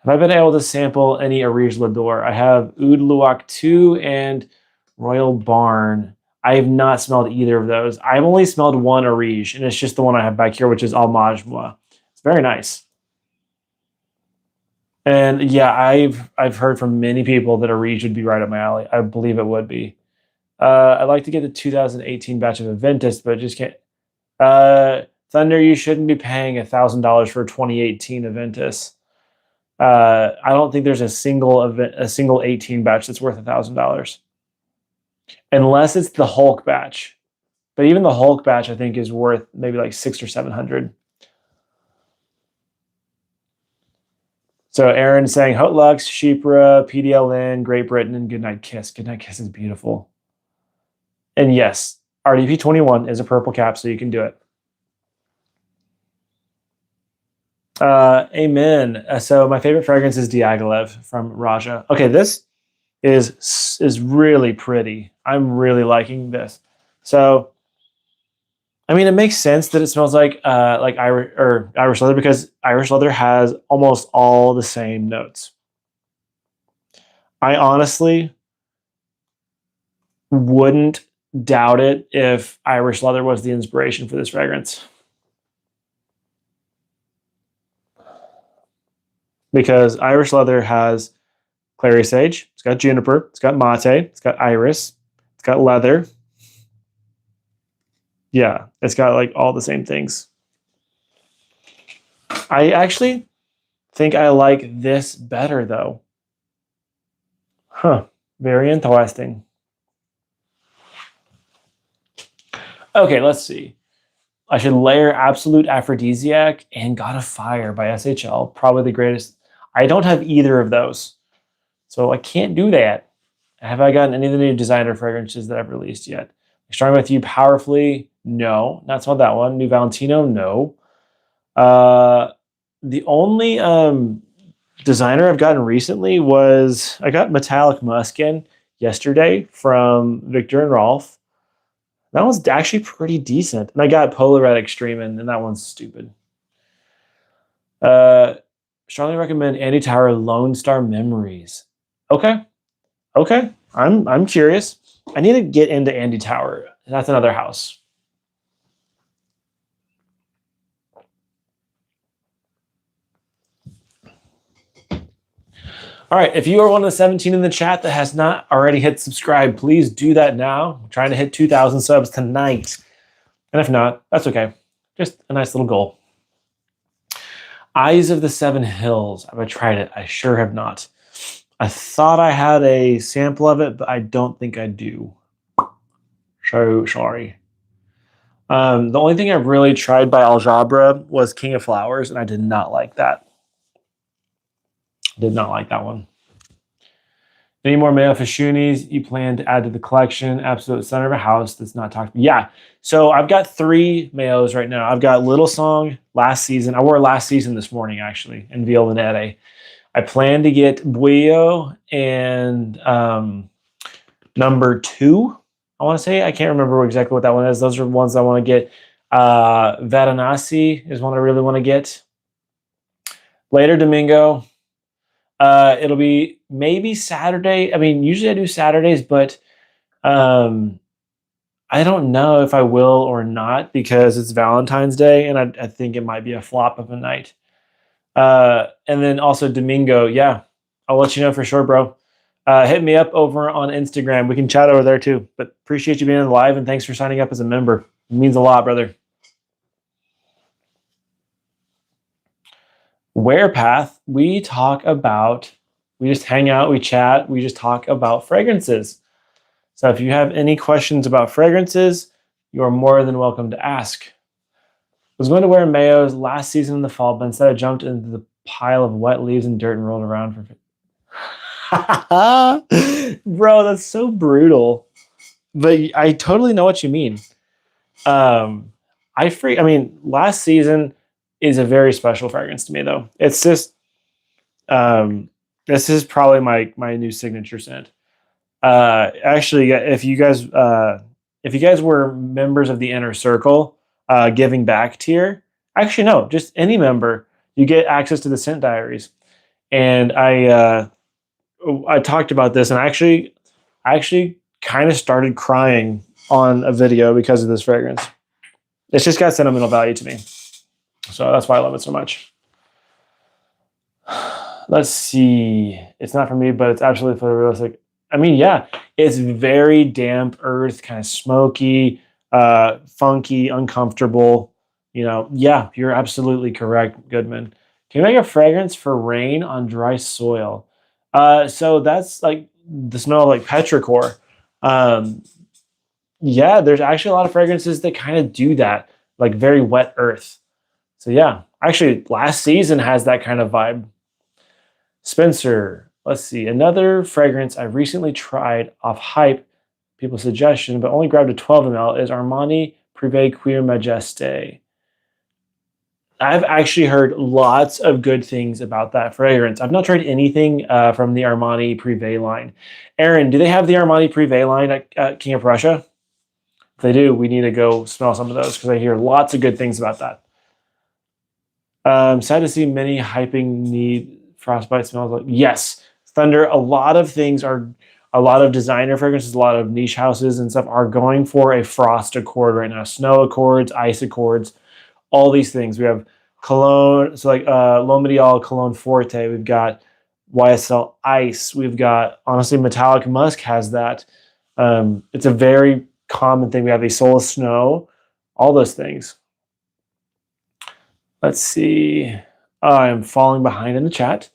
Have I been able to sample any Arige Lador? I have Oud Luwak 2 and Royal Barn. I have not smelled either of those. I've only smelled one Arige, and it's just the one I have back here, which is Almage Moi. It's very nice. And yeah, I've heard from many people that Arige would be right up my alley. I believe it would be. I'd like to get the 2018 batch of Aventus, but just can't. Thunder, you shouldn't be paying $1,000 for a 2018 Aventus. I don't think there's a single 18 batch that's worth $1,000, unless it's the Hulk batch. But even the Hulk batch, I think, is worth maybe like $600 or $700. So Aaron's saying Hot Lux, Shipra, PDLN, Great Britain, and Goodnight Kiss. Goodnight Kiss is beautiful. And yes, RDP 21 is a purple cap, so you can do it. Amen. So my favorite fragrance is Diaghilev from Raja. Okay, this is really pretty. I'm really liking this. So, I mean, it makes sense that it smells like Irish leather, because Irish leather has almost all the same notes. I honestly wouldn't doubt it if Irish leather was the inspiration for this fragrance. Because Irish leather has clary sage, it's got juniper, it's got mate, it's got iris, it's got leather. Yeah, it's got like all the same things. I actually think I like this better though. Huh, very interesting. Okay, let's see. I should layer Absolute Aphrodisiac and God of Fire by SHL. Probably the greatest. I don't have either of those, so I can't do that. Have I gotten any of the new designer fragrances that I've released yet? Starting with You Powerfully, no. Not smelled that one. New Valentino, no. The only designer I've gotten recently was, I got Metallic Muskin yesterday from Victor and Rolf. That one's actually pretty decent. And I got Polar Red Extreme, and that one's stupid. Strongly recommend Andy Tower Lone Star Memories. Okay. Okay. I'm curious. I need to get into Andy Tower. That's another house. All right, if you are one of the 17 in the chat that has not already hit subscribe, please do that now. I'm trying to hit 2,000 subs tonight. And if not, that's okay. Just a nice little goal. Eyes of the Seven Hills. Have I tried it? I sure have not. I thought I had a sample of it, but I don't think I do. So sorry. The only thing I've really tried by Aljabra was King of Flowers, and I did not like that. Did not like that one. Any more Mayo Fashunis you plan to add to the collection? Absolute center of a house that's not talked about. Yeah. So I've got 3 Mayos right now. I've got Little Song last season. I wore last season this morning, actually, in Via Venere. I plan to get Buio and number 2, I want to say. I can't remember exactly what that one is. Those are ones I want to get. Varanasi is one I really want to get. Later, Domingo. It'll be maybe Saturday. I mean, usually I do Saturdays, but I don't know if I will or not, because it's Valentine's Day, and I think it might be a flop of a night. And then also Domingo, yeah, I'll let you know for sure, bro. Hit me up over on Instagram. We can chat over there too. But appreciate you being live, and thanks for signing up as a member. It means a lot, brother. Wearpath, we just hang out, we chat, we just talk about fragrances. So if you have any questions about fragrances, you are more than welcome to ask. I was going to wear Mayos last season in the fall, but instead I jumped into the pile of wet leaves and dirt and rolled around for Bro, that's so brutal. But I totally know what you mean. Last season is a very special fragrance to me, though. It's just, this is probably my new signature scent. Actually, if you guys if you guys were members of the inner circle, giving back tier, actually no, just any member, you get access to the scent diaries. And I talked about this, and I actually kind of started crying on a video because of this fragrance. It's just got sentimental value to me, so that's why I love it so much. Let's see. It's not for me, but it's absolutely photorealistic. I mean, yeah, it's very damp earth, kind of smoky, funky, uncomfortable. You know, yeah, you're absolutely correct, Goodman. Can you make a fragrance for rain on dry soil? So that's like the smell of like petrichor. Um, yeah, there's actually a lot of fragrances that kind of do that, like very wet earth. So yeah, actually, last season has that kind of vibe. Spencer, let's see. Another fragrance I recently tried off hype, people's suggestion, but only grabbed a 12 ml is Armani Privé Cuir Majesté. I've actually heard lots of good things about that fragrance. I've not tried anything from the Armani Privé line. Aaron, do they have the Armani Privé line at King of Prussia? If they do, we need to go smell some of those because I hear lots of good things about that. Sad to see many hyping need frostbite smells like. Yes, Thunder. A lot of things are, a lot of designer fragrances, a lot of niche houses and stuff are going for a frost accord right now. Snow accords, ice accords, all these things. We have cologne, so like L'Homme Cologne Forte. We've got YSL Ice. We've got, honestly, Metallic Musk has that. It's a very common thing. We have a Soul of Snow, all those things. Let's see. I'm falling behind in the chat.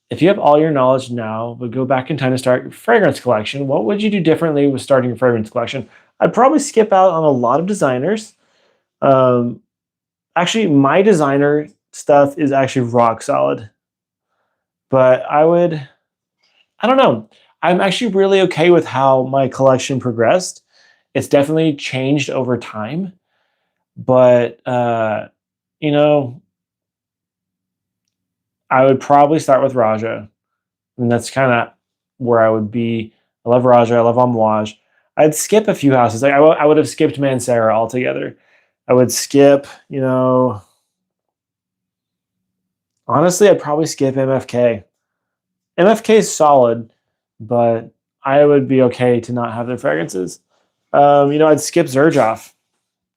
If you have all your knowledge now, but go back in time to start your fragrance collection, what would you do differently with starting your fragrance collection? I'd probably skip out on a lot of designers. Actually, my designer stuff is actually rock solid. But I don't know. I'm actually really okay with how my collection progressed. It's definitely changed over time. But, you know, I would probably start with Raja. And that's kind of where I would be. I love Raja. I love Amouage. I'd skip a few houses. Like I would have skipped Mancera altogether. I would skip, you know, honestly, I'd probably skip MFK. MFK is solid, but I would be okay to not have their fragrances. You know, I'd skip Xerjoff.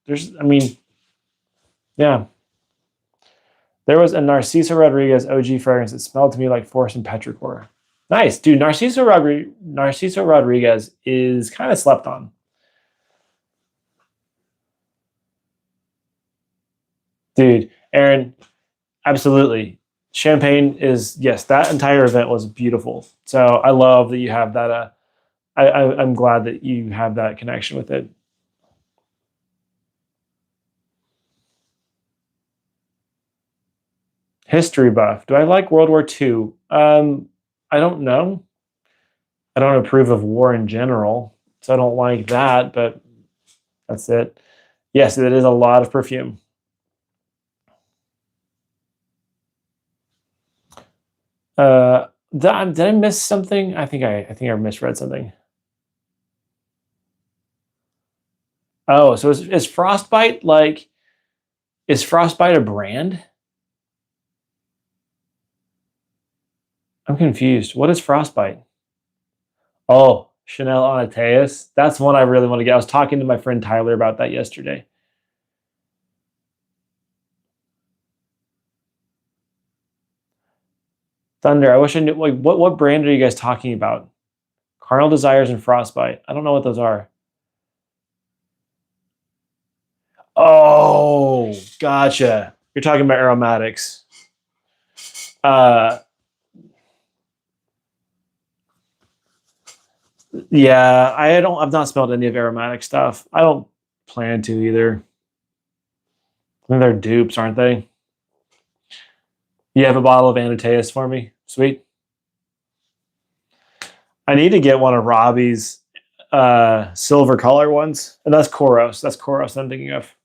I mean, yeah. There was a Narciso Rodriguez OG fragrance that smelled to me like force and petrichor. Nice, dude. Narciso Rodriguez is kind of slept on. Dude, Aaron, absolutely. Champagne is, yes, that entire event was beautiful. So I love that you have that. I'm glad that you have that connection with it. History buff. Do I like World War II? I don't know. I don't approve of war in general, so I don't like that, but that's it. Yes, it is a lot of perfume. Did I miss something? I think I misread something. Oh, so is Frostbite like, is Frostbite a brand? I'm confused. What is Frostbite? Oh, Chanel Anateus. That's one I really want to get. I was talking to my friend Tyler about that yesterday. Thunder. I wish I knew. Like, what brand are you guys talking about? Carnal Desires and Frostbite. I don't know what those are. Oh, gotcha. You're talking about aromatics. Yeah, I've not smelled any of aromatic stuff. I don't plan to either. I think they're dupes, aren't they? You have a bottle of Anateus for me? Sweet. I need to get one of Robbie's silver color ones. And that's Koros. That's Koros I'm thinking of.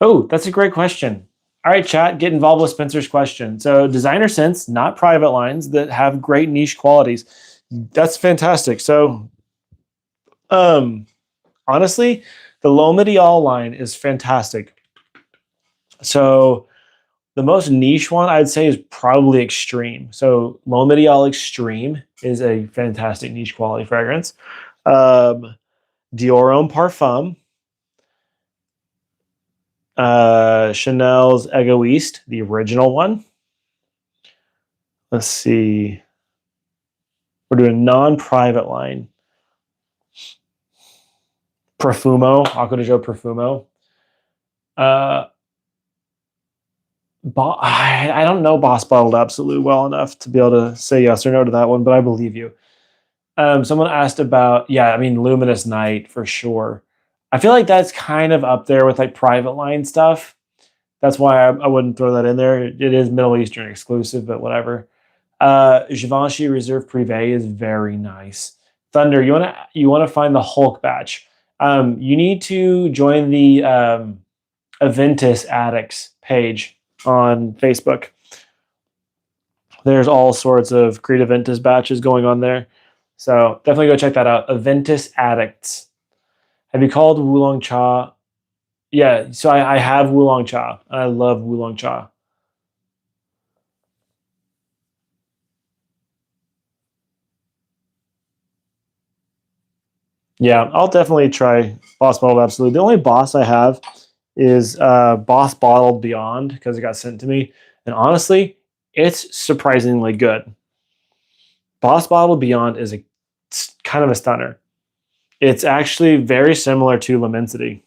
Oh, that's a great question. All right, chat, get involved with Spencer's question. So designer scents, not private lines, that have great niche qualities. That's fantastic. So, um, honestly, the L'Omédial line is fantastic. So, the most niche one I'd say is probably Extreme. So, L'Omédial Extreme is a fantastic niche quality fragrance. Dior Homme Parfum, Chanel's Egoiste, the original one. Let's see. We're doing non-private line. Profumo, Acqua di Gio Profumo. I don't know Boss Bottled Absolute well enough to be able to say yes or no to that one, but I believe you. Someone asked about, yeah, I mean, Luminous Night for sure. I feel like that's kind of up there with like private line stuff. That's why I wouldn't throw that in there. It is Middle Eastern exclusive, but whatever. Givenchy Reserve Privé is very nice. Thunder, you wanna find the Hulk batch. You need to join the Aventus Addicts page on Facebook. There's all sorts of Creative Aventus batches going on there. So definitely go check that out. Aventus Addicts. Have you called Wulong Cha? Yeah, so I have Wulong Cha. I love Wulong Cha. Yeah, I'll definitely try Boss Bottled Absolute. The only Boss I have is Boss Bottled Beyond because it got sent to me. And honestly, it's surprisingly good. Boss Bottled Beyond is kind of a stunner. It's actually very similar to Lamensity.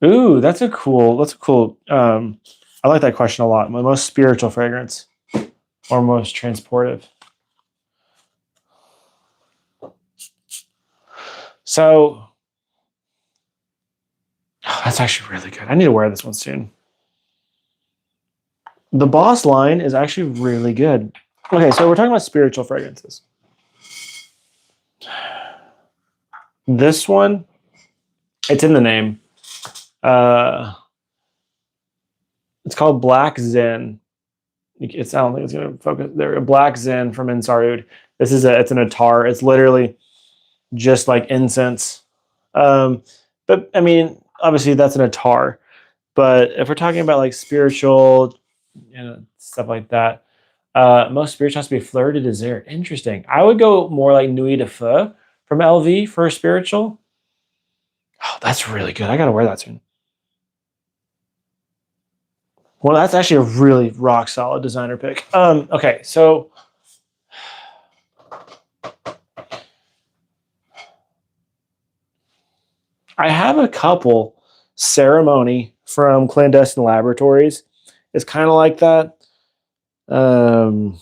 Ooh, that's a cool. I like that question a lot. My most spiritual fragrance or most transportive. So that's actually really good. I need to wear this one soon. The Boss line is actually really good. Okay, so we're talking about spiritual fragrances. This one, it's in the name. It's called Black Zen. I don't think it's going to focus there. Black Zen from Insarud. It's an attar. It's literally just like incense. But I mean, obviously that's an attar. But if we're talking about like spiritual, stuff like that, most spiritual has to be fleur de dessert. Interesting. I would go more like Nuit de Feu from LV for a spiritual. Oh, that's really good. I gotta wear that soon. Well, that's actually a really rock solid designer pick. Okay, so I have a couple. Ceremony from Clandestine Laboratories is kind of like that. Um,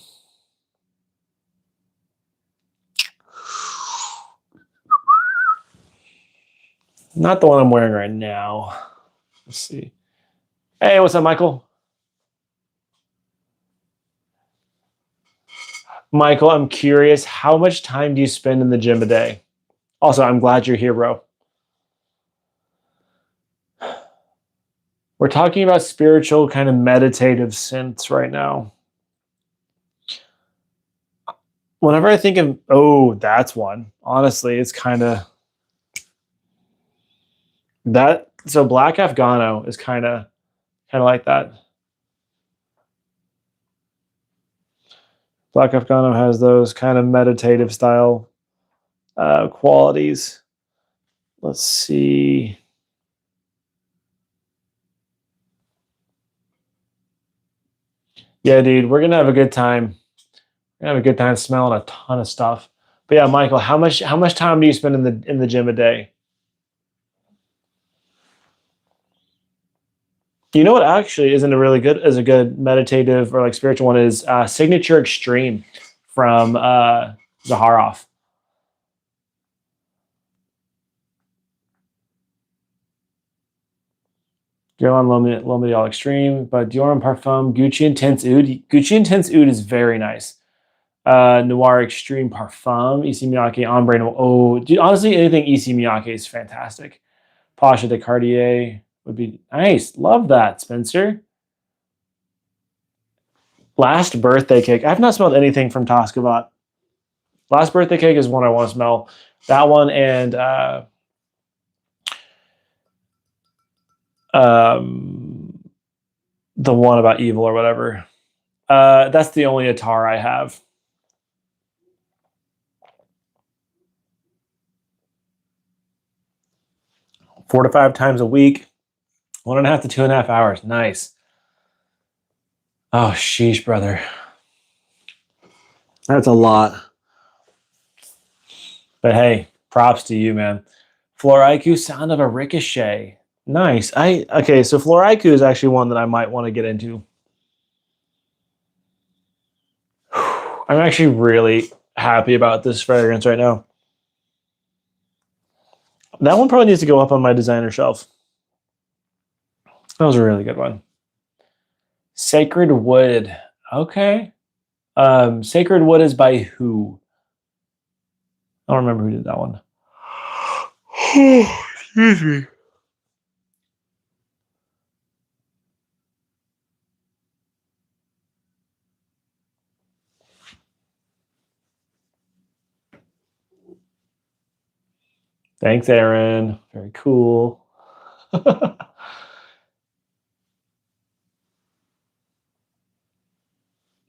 Not the one I'm wearing right now. Let's see. Hey, what's up, Michael? Michael, I'm curious, how much time do you spend in the gym a day? Also, I'm glad you're here, bro. We're talking about spiritual, kind of meditative scents right now. Whenever I think of, oh, that's one. Honestly, it's kind of that. So Black Afghano is kind of like that. Black Afghano has those kind of meditative style qualities. Let's see. Yeah, dude, we're gonna have a good time. We're gonna have a good time smelling a ton of stuff. But yeah, Michael, how much time do you spend in the gym a day? You know what actually isn't a really good is a good meditative or like spiritual one is Signature Extreme from Zaharoff. Guerlain L'Homme Extreme, but Dior and Parfum, Gucci Intense Oud. Gucci Intense Oud is very nice. Noir Extreme Parfum, Issey Miyake Ombre. Oh, dude, honestly, anything Issey Miyake is fantastic. Pasha de Cartier would be nice. Love that, Spencer. Last birthday cake. I've not smelled anything from Toscabat. Last birthday cake is one I want to smell. That one and the one about evil or whatever. That's the only Attar I have. 4 to 5 times a week, 1.5 to 2.5 hours. Nice. Oh, sheesh, brother. That's a lot. But hey, props to you, man. Floriku, sound of a ricochet. Nice. Okay, so Floriku is actually one that I might want to get into. I'm actually really happy about this fragrance right now. That one probably needs to go up on my designer shelf. That was a really good one. Sacred Wood. Okay. Sacred Wood is by who? I don't remember who did that one. Excuse me. Thanks, Aaron. Very cool.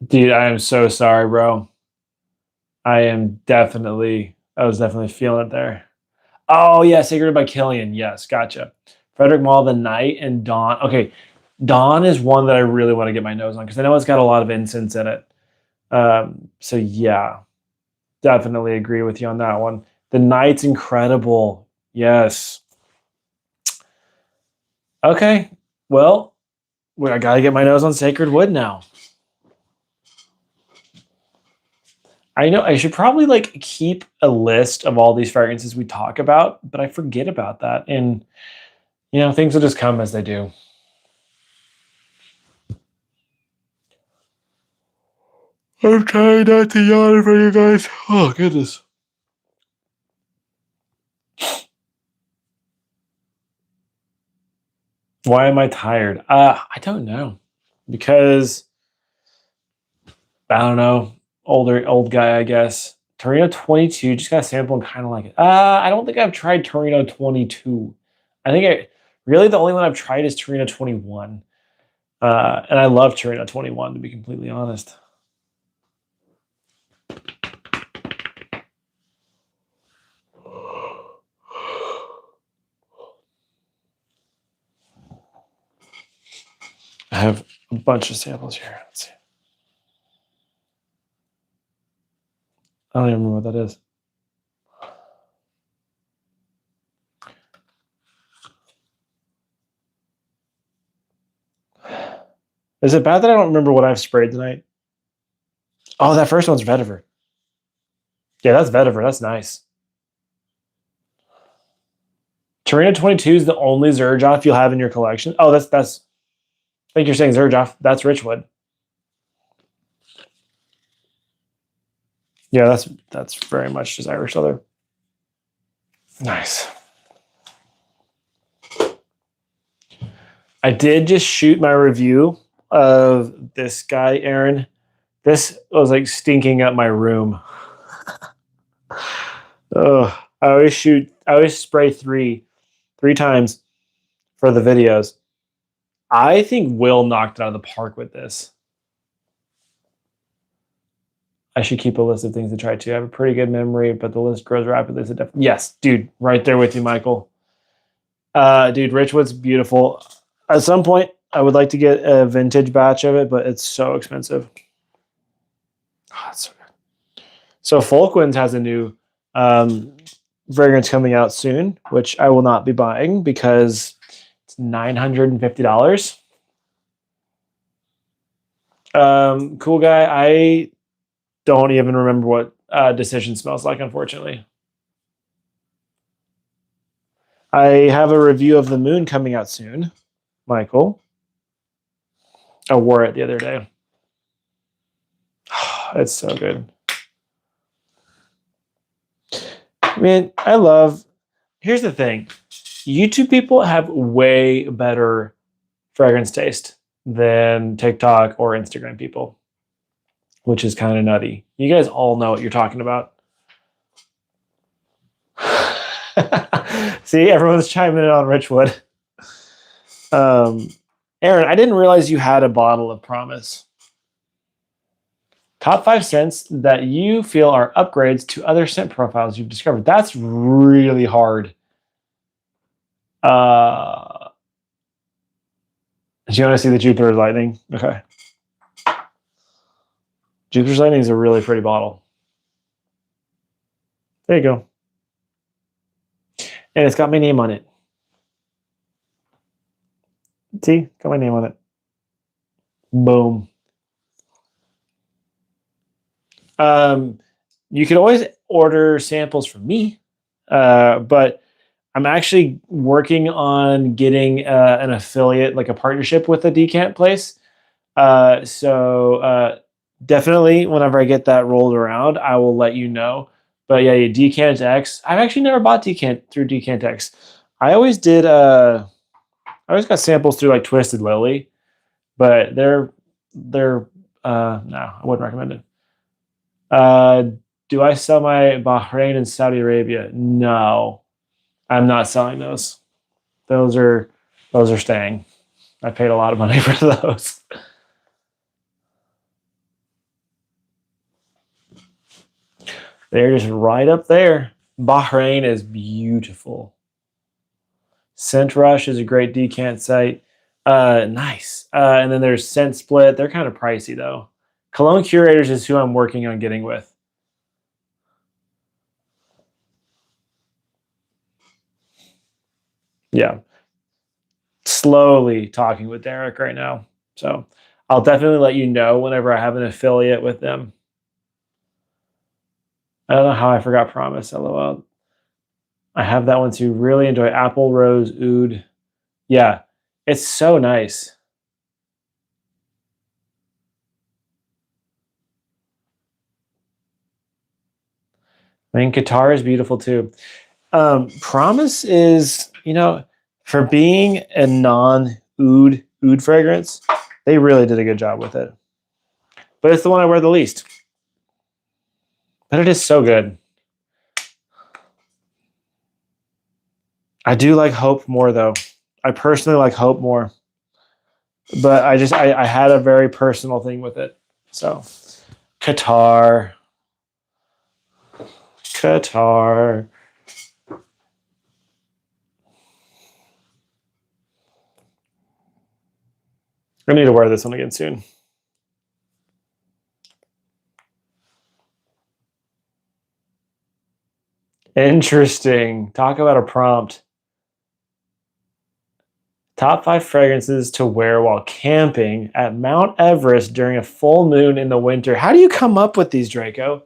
Dude, I am so sorry, bro. I was definitely feeling it there. Oh, yeah, Sacred by Killian. Yes, gotcha. Frederick Mall, The Night, and Dawn. Okay, Dawn is one that I really want to get my nose on because I know it's got a lot of incense in it. So, yeah, definitely agree with you on that one. The Night's incredible. Yes. Okay, well, I got to get my nose on Sacred Wood now. I know I should probably like keep a list of all these fragrances we talk about, but I forget about that. And, things will just come as they do. I'm trying not to yawn for you guys. Oh, goodness. Why am I tired? I don't know. Because, I don't know, old guy, I guess. Torino 22, just got a sample and kind of like it. I don't think I've tried Torino 22. I think really the only one I've tried is Torino 21. And I love Torino 21, to be completely honest. I have a bunch of samples here. Let's see. I don't even remember what that is. Is it bad that I don't remember what I've sprayed tonight? Oh, that first one's vetiver. Yeah, that's vetiver. That's nice. Torino 22 is the only Xerjoff you'll have in your collection. Oh, that's. I think you're saying Xerjoff. That's Richwood. Yeah, that's very much just Irish leather. Nice. I did just shoot my review of this guy, Aaron. This was like stinking up my room. Oh, I always spray three times for the videos. I think Will knocked it out of the park with this. I should keep a list of things to try too. I have a pretty good memory, but the list grows rapidly. So yes, dude, right there with you, Michael. Dude, Richwood's beautiful. At some point, I would like to get a vintage batch of it, but it's so expensive. Oh, that's so good. So Folkwinds has a new fragrance coming out soon, which I will not be buying because it's $950. Cool guy. I don't even remember what Decision smells like, unfortunately. I have a review of the Moon coming out soon, Michael. I wore it the other day. It's so good. Man, here's the thing. YouTube people have way better fragrance taste than TikTok or Instagram people. which is kind of nutty. You guys all know what you're talking about. See, everyone's chiming in on Richwood. Aaron, I didn't realize you had a bottle of Promise. Top 5 scents that you feel are upgrades to other scent profiles you've discovered. That's really hard. Do you want to see the Jupiter's Lightning? Okay. Jupiter's Lightning is a really pretty bottle. There you go. And it's got my name on it. See? Got my name on it. Boom. You could always order samples from me, but I'm actually working on getting an affiliate, like a partnership with a decant place. So definitely, whenever I get that rolled around, I will let you know. But yeah, Decant X. I've actually never bought Decant through Decant X. I always did. I always got samples through like Twisted Lily, but they're no, I wouldn't recommend it. Do I sell my Bahrain and Saudi Arabia? No, I'm not selling those. Those are staying. I paid a lot of money for those. They're just right up there. Bahrain is beautiful. Scent Rush is a great decant site. Nice. And then there's Scent Split. They're kind of pricey though. Cologne Curators is who I'm working on getting with. Yeah. Slowly talking with Derek right now. So I'll definitely let you know whenever I have an affiliate with them. I don't know how I forgot Promise. LOL. I have that one too. Really enjoy Apple Rose Oud. Yeah, it's so nice. I mean, Qatar is beautiful too. Promise is, for being a non-oud fragrance, they really did a good job with it. But it's the one I wear the least. But it is so good. I do like Hope more though. I personally like Hope more. But I had a very personal thing with it. So Qatar. I need to wear this one again soon. Interesting. Talk about a prompt. Top 5 fragrances to wear while camping at Mount Everest during a full moon in the winter. How do you come up with these, Draco?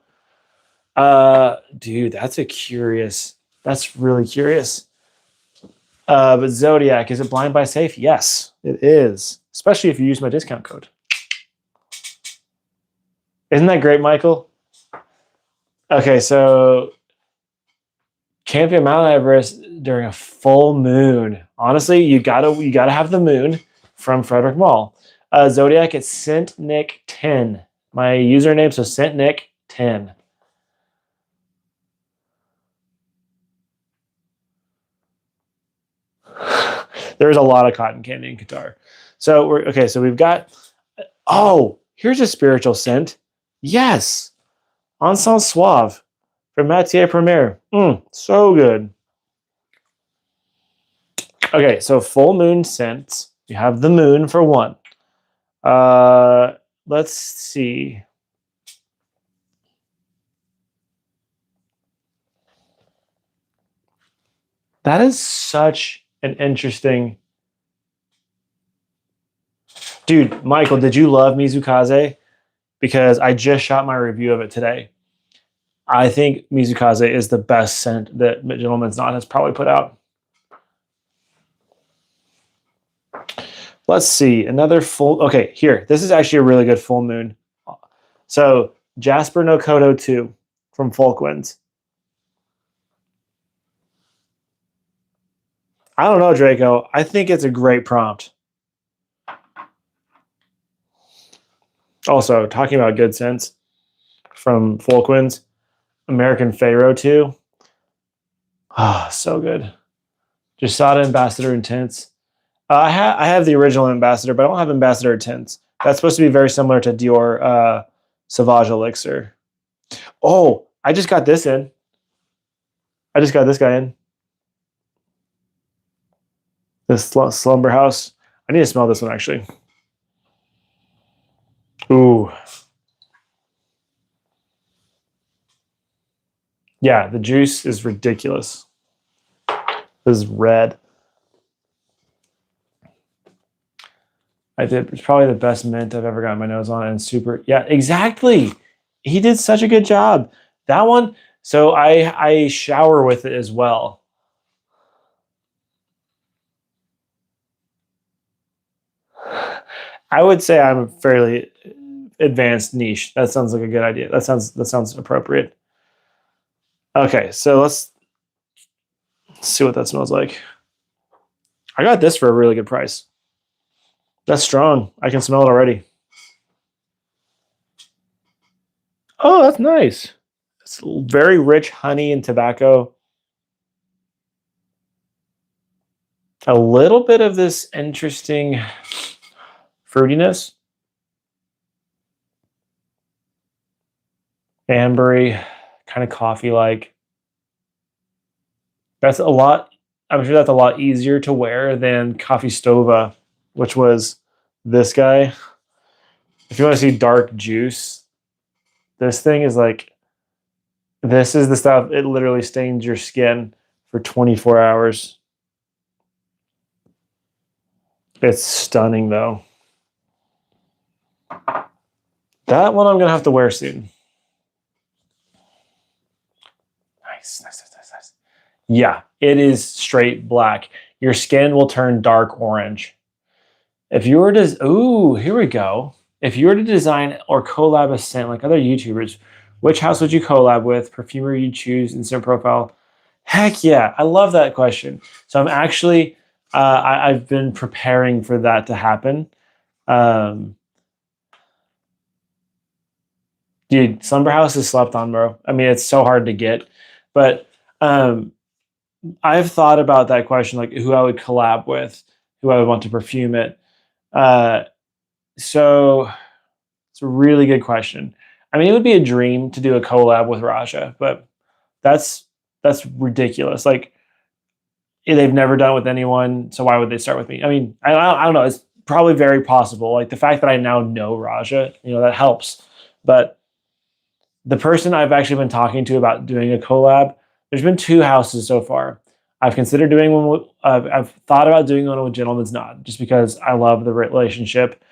Dude, that's really curious. But Zodiac, is it blind buy safe? Yes, it is. Especially if you use my discount code. Isn't that great, Michael? Okay, so camping at Mount Everest during a full moon. Honestly, you gotta have the moon from Frederick Mall. Zodiac, it's ScentNick10. My username, so ScentNick10. There's a lot of cotton candy in Qatar. So we've got. Oh, here's a spiritual scent. Yes, Encens Suave from Matière Première. So good. Okay, so full moon scents. You have the moon for one. Let's see. That is such an interesting. Dude, Michael, did you love Mizukaze? Because I just shot my review of it today. I think Mizukaze is the best scent that Gentleman's Knot has probably put out. Let's see. Another full. Okay, here. This is actually a really good full moon. So, Jasper no Kodo 2 from Folkwinds. I don't know, Draco. I think it's a great prompt. Also, talking about good scents from Folkwinds, American Pharaoh 2. Ah, so good. Jasada Ambassador Intense. I have the original Ambassador, but I don't have Ambassador Intense. That's supposed to be very similar to Dior Sauvage Elixir. Oh, I just got this in. I just got this guy in. This Slumber House. I need to smell this one actually. Ooh. Yeah, the juice is ridiculous. This is red. It's probably the best mint I've ever gotten my nose on, and super. Yeah, exactly. He did such a good job. That one. So I shower with it as well. I would say I'm a fairly advanced niche. That sounds like a good idea. That sounds appropriate. Okay, so let's see what that smells like. I got this for a really good price. That's strong. I can smell it already. Oh, that's nice. It's very rich honey and tobacco. A little bit of this interesting fruitiness. Ambery, kind of coffee-like. That's a lot. I'm sure that's a lot easier to wear than Coffee Stova, which was this guy. If you want to see dark juice, this thing is like, this is the stuff, it literally stains your skin for 24 hours. It's stunning though. That one I'm going to have to wear soon. Nice. Yeah, it is straight black. Your skin will turn dark orange. If you were to, ooh, here we go. If you were to design or collab a scent like other YouTubers, which house would you collab with? Perfumer you'd choose, instant profile? Heck yeah, I love that question. So I'm actually, I've been preparing for that to happen. Dude, Slumber House is slept on, bro. I mean, it's so hard to get, but I've thought about that question, like who I would collab with, who I would want to perfume it. So it's a really good question. I mean, it would be a dream to do a collab with Raja, but that's ridiculous. Like they've never done it with anyone, so why would they start with me? I mean, I don't know. It's probably very possible. Like the fact that I now know Raja, that helps. But the person I've actually been talking to about doing a collab, there's been 2 houses so far. I've considered doing one with, I've thought about doing one with Gentleman's Nod, just because I love the relationship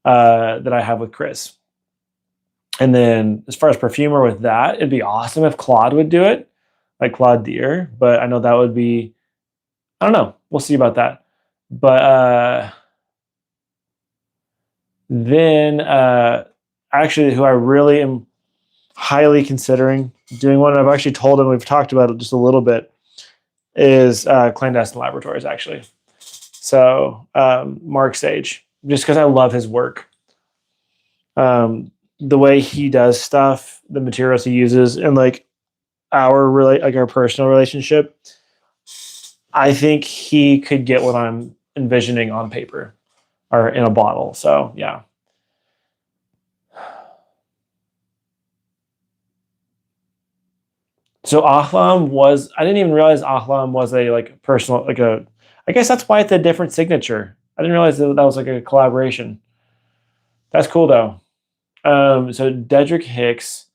that I have with Chris. And then as far as perfumer with that, it'd be awesome if Claude would do it, like Claude Deer. But I know that would be, I don't know. We'll see about that. But then actually who I really am highly considering doing one, I've actually told him, we've talked about it just a little bit, is Clandestine Laboratories, actually. So Mark Sage, just because I love his work. The way he does stuff, the materials he uses, and like our personal relationship, I think he could get what I'm envisioning on paper or in a bottle. So yeah. So Ahlam was, I didn't even realize Ahlam was a like personal, like a, I guess that's why it's a different signature. I didn't realize that was like a collaboration. That's cool though. So Dedrick Hicks,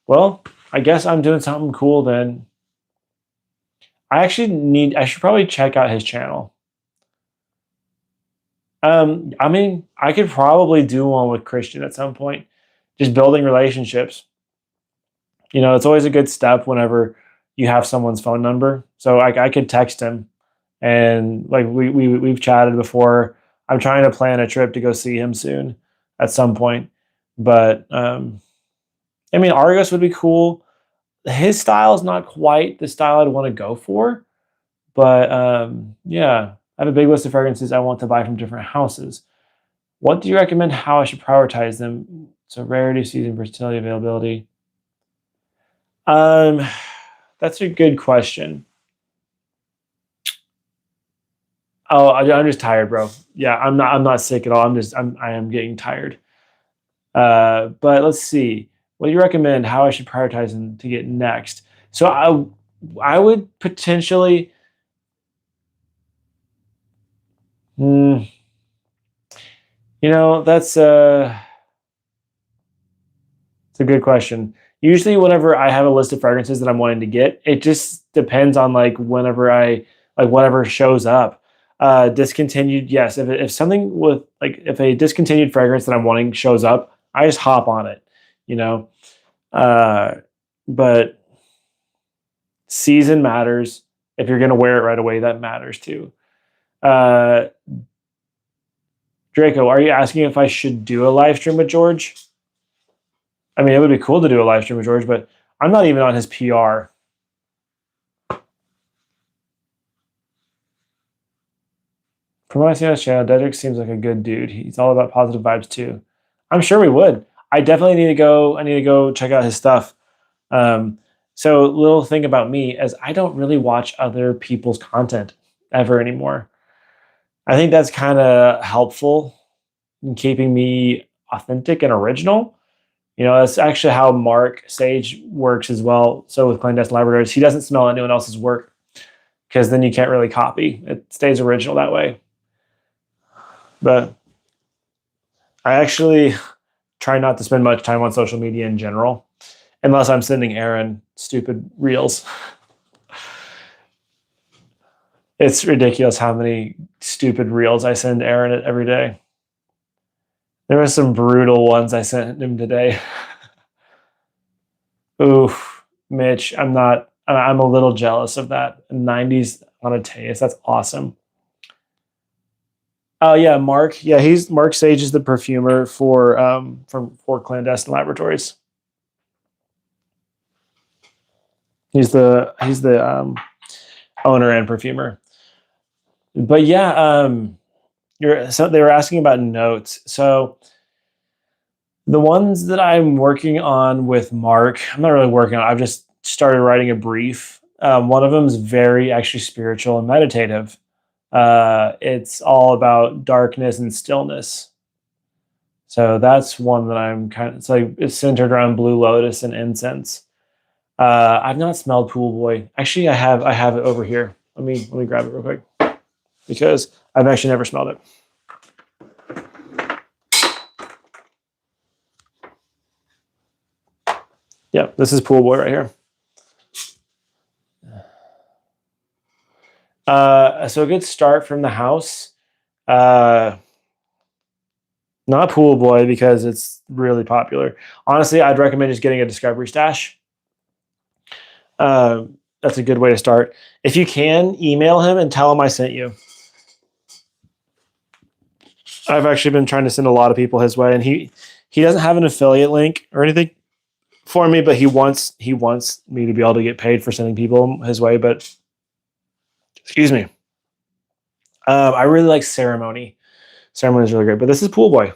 well, I guess I'm doing something cool then. I should probably check out his channel. I mean, I could probably do one with Christian at some point, just building relationships. It's always a good step whenever you have someone's phone number. So I could text him, and like we've chatted before. I'm trying to plan a trip to go see him soon at some point. But I mean, Argos would be cool. His style is not quite the style I'd want to go for, but yeah, I have a big list of fragrances I want to buy from different houses. What do you recommend how I should prioritize them? So rarity, season, versatility, availability. Um, that's a good question. Oh, I'm just tired, bro. Yeah, I'm not sick at all. I am getting tired. But let's see. What do you recommend how I should prioritize them to get next? So I would potentially. Hmm, that's it's a good question. Usually, whenever I have a list of fragrances that I'm wanting to get, it just depends on like whenever I like whatever shows up. Discontinued, yes. If something with like if a discontinued fragrance that I'm wanting shows up, I just hop on it. You know, uh, but season matters. If you're gonna wear it right away, that matters too. Uh, Draco, are you asking if I should do a live stream with George? I mean, it would be cool to do a live stream with George, but I'm not even on his PR. From what I see on his channel, Dedrick seems like a good dude. He's all about positive vibes too. I'm sure we would. I definitely need to go. I need to go check out his stuff. Um, so, little thing about me is I don't really watch other people's content ever anymore. I think that's kind of helpful in keeping me authentic and original. That's actually how Mark Sage works as well. So with Clandestine Laboratories, he doesn't smell anyone else's work because then you can't really copy. It stays original that way. But I actually try not to spend much time on social media in general, unless I'm sending Aaron stupid reels. It's ridiculous how many stupid reels I send Aaron every day. There were some brutal ones I sent him today. Oof, Mitch, I'm a little jealous of that. 90s on a taste. That's awesome. Oh yeah, Mark. Yeah, he's Mark Sage is the perfumer for Clandestine Laboratories. He's the owner and perfumer. But yeah, so they were asking about notes. So the ones that I'm working on with Mark, I'm not really working on. I've just started writing a brief. One of them is very actually spiritual and meditative. It's all about darkness and stillness. So that's one that I'm it's centered around Blue Lotus and incense. I've not smelled Pool Boy. Actually, I have it over here. Let me grab it real quick because I've actually never smelled it. Yeah, this is Pool Boy right here. So a good start from the house. Not Pool Boy because it's really popular. Honestly, I'd recommend just getting a Discovery Stash. That's a good way to start. If you can, email him and tell him I sent you. I've actually been trying to send a lot of people his way, and he doesn't have an affiliate link or anything for me, but he wants me to be able to get paid for sending people his way. But excuse me, I really like Ceremony. Ceremony is really great, but this is Pool Boy.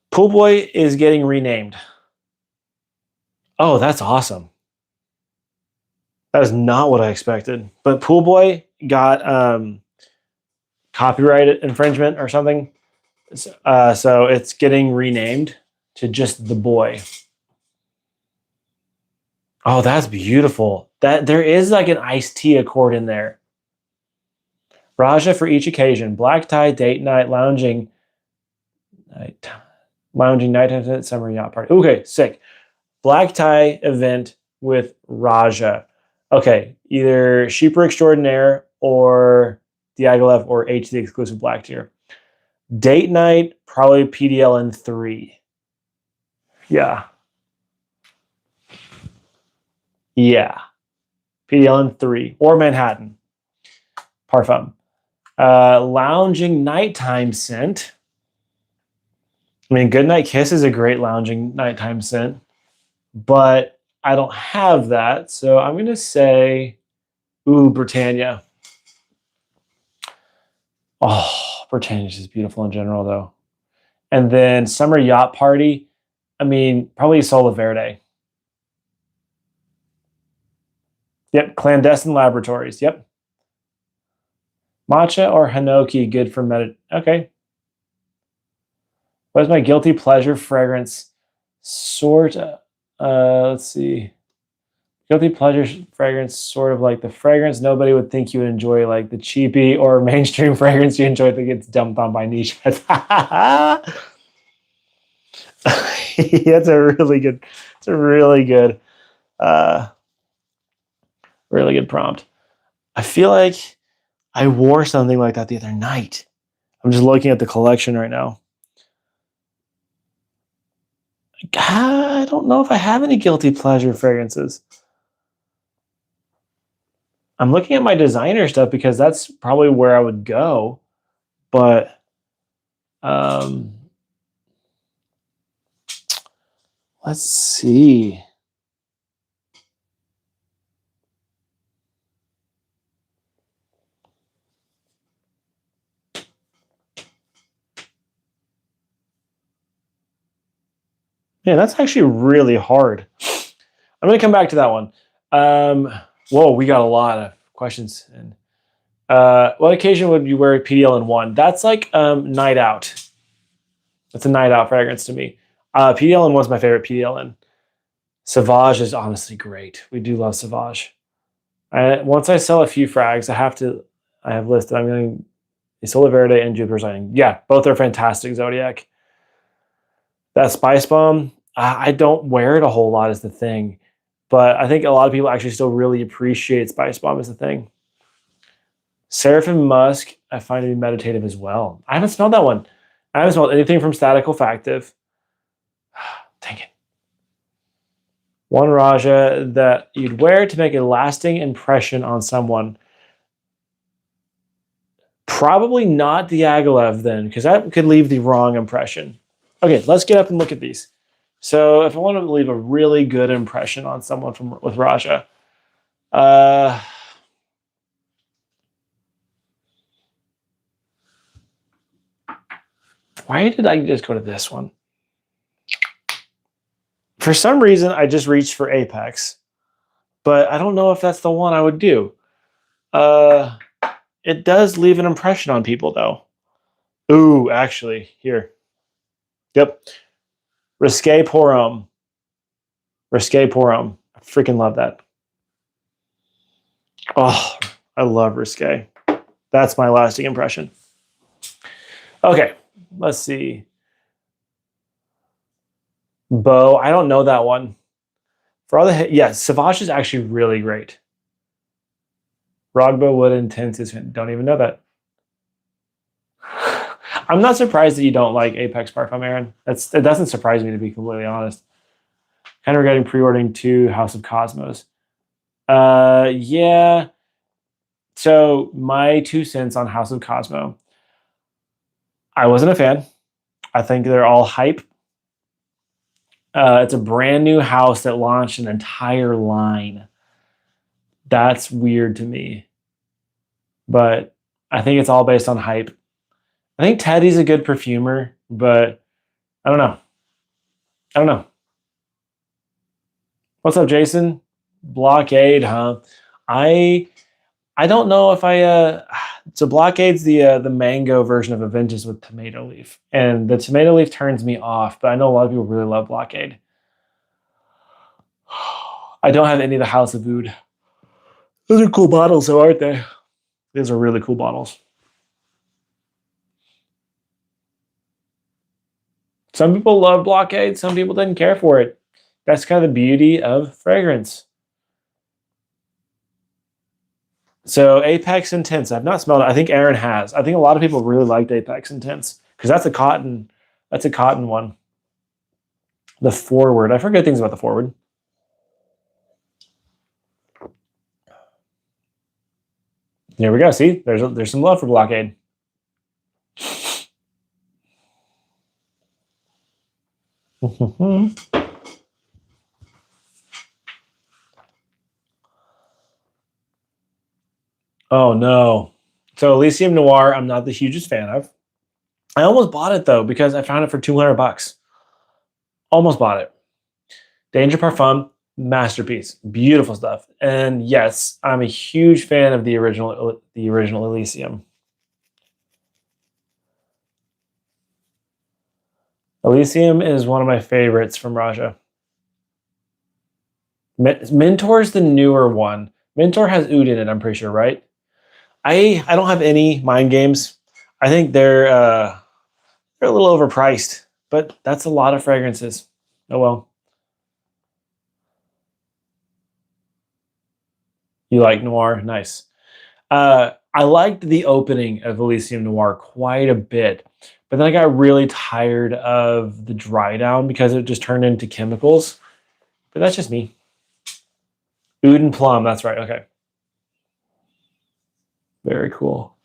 Pool Boy is getting renamed. Oh, that's awesome. That is not what I expected. But Pool Boy got copyright infringement or something. So it's getting renamed to just the boy. Oh, that's beautiful. That there is like an iced tea accord in there. Raja for each occasion: black tie, date night, lounging nighttime, summer yacht party. Okay, sick. Black tie event with Raja. Okay, either Sheeper Extraordinaire or Diaghilev or H the exclusive black tier. Date night, probably PDLN 3. Yeah. Yeah. PDLN 3 or Manhattan. Parfum. Lounging nighttime scent. I mean, Goodnight Kiss is a great lounging nighttime scent, but I don't have that. So I'm going to say, ooh, Britannia. Oh, Britannia is just beautiful in general, though. And then Summer Yacht Party. I mean, probably Sola Verde. Yep, Clandestine Laboratories. Yep. Matcha or Hinoki, good for Okay. What is my guilty pleasure fragrance? Let's see. Guilty pleasure fragrance, sort of like the fragrance nobody would think you would enjoy, like the cheapy or mainstream fragrance you enjoy that gets dumped on by niche heads. That's a really good, it's a uh, really good prompt. I feel like I wore something like that the other night. I'm just looking at the collection right now. I don't know if I have any guilty pleasure fragrances. I'm looking at my designer stuff because that's probably where I would go. But let's see. Yeah, that's actually really hard. I'm going to come back to that one. Whoa, we got a lot of questions. And what occasion would you wear PDL-1? That's like night out. That's a night out fragrance to me. PDL-1 was my favorite PDL-N. Sauvage is honestly great. We do love Sauvage. Once I sell a few frags, I have listed, I'm going Isola Verde and Jupiter Signing. Yeah, both are fantastic Zodiac. That Spice Bomb, I don't wear it a whole lot is the thing. But I think a lot of people actually still really appreciate Spice Bomb as a thing. Seraphim Musk, I find to be meditative as well. I haven't smelled that one. I haven't smelled anything from Static Olfactive. Dang it. One Raja that you'd wear to make a lasting impression on someone. Probably not Diaghilev then, because that could leave the wrong impression. Okay, let's get up and look at these. So if I want to leave a really good impression on someone with Raja, why did I just go to this one? For some reason, I just reached for Apex, but I don't know if that's the one I would do. It does leave an impression on people, though. Ooh, actually, here. Yep. Risque Pour Homme. Risque Pour Homme. I freaking love that. Oh, I love Risque. That's my lasting impression. Okay, let's see. Bo, I don't know that one. For all the yeah, Sauvage is actually really great. Rogbo Wood Intense is don't even know that. I'm not surprised that you don't like Apex Parfum, Aaron. It doesn't surprise me, to be completely honest. Kind of regretting pre-ordering to House of Cosmos. Yeah. So my 2 cents on House of Cosmo. I wasn't a fan. I think they're all hype. It's a brand new house that launched an entire line. That's weird to me. But I think it's all based on hype. I think Teddy's a good perfumer, but I don't know. I don't know. What's up, Jason? Blockade, huh? I don't know if so Blockade's the mango version of Aventus with tomato leaf. And the tomato leaf turns me off, but I know a lot of people really love Blockade. I don't have any of the House of Oud. Those are cool bottles, though, aren't they? These are really cool bottles. Some people love Blockade, some people didn't care for it. That's kind of the beauty of fragrance. So Apex Intense, I've not smelled it. I think Aaron has. I think a lot of people really liked Apex Intense because that's a cotton one. The forward. I forget things about the forward. There we go. See, there's some love for Blockade. Oh no. So Elysium Noir, I'm not the hugest fan of. I almost bought it though because I found it for 200 bucks. Almost bought it. Danger Parfum, masterpiece, beautiful stuff. And yes, I'm a huge fan of the original Elysium. Elysium is one of my favorites from Raja. Mentor's the newer one. Mentor has oud in it, I'm pretty sure, right? I don't have any mind games. I think they're a little overpriced, but that's a lot of fragrances. Oh well. You like Noir? Nice. I liked the opening of Elysium Noir quite a bit, but then I got really tired of the dry down because it just turned into chemicals. But that's just me. Oud and plum, that's right. Okay. Very cool.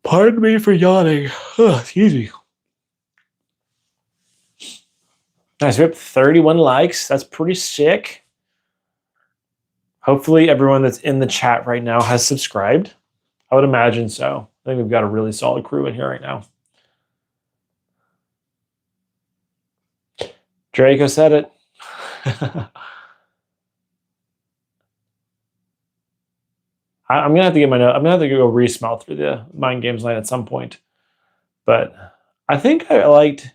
Pardon me for yawning. Excuse me. Nice. We have 31 likes. That's pretty sick. Hopefully, everyone that's in the chat right now has subscribed. I would imagine so. I think we've got a really solid crew in here right now. Draco said it. I'm gonna have to get my note. I'm gonna have to go re-smell through the Mind Games line at some point. But I think I liked.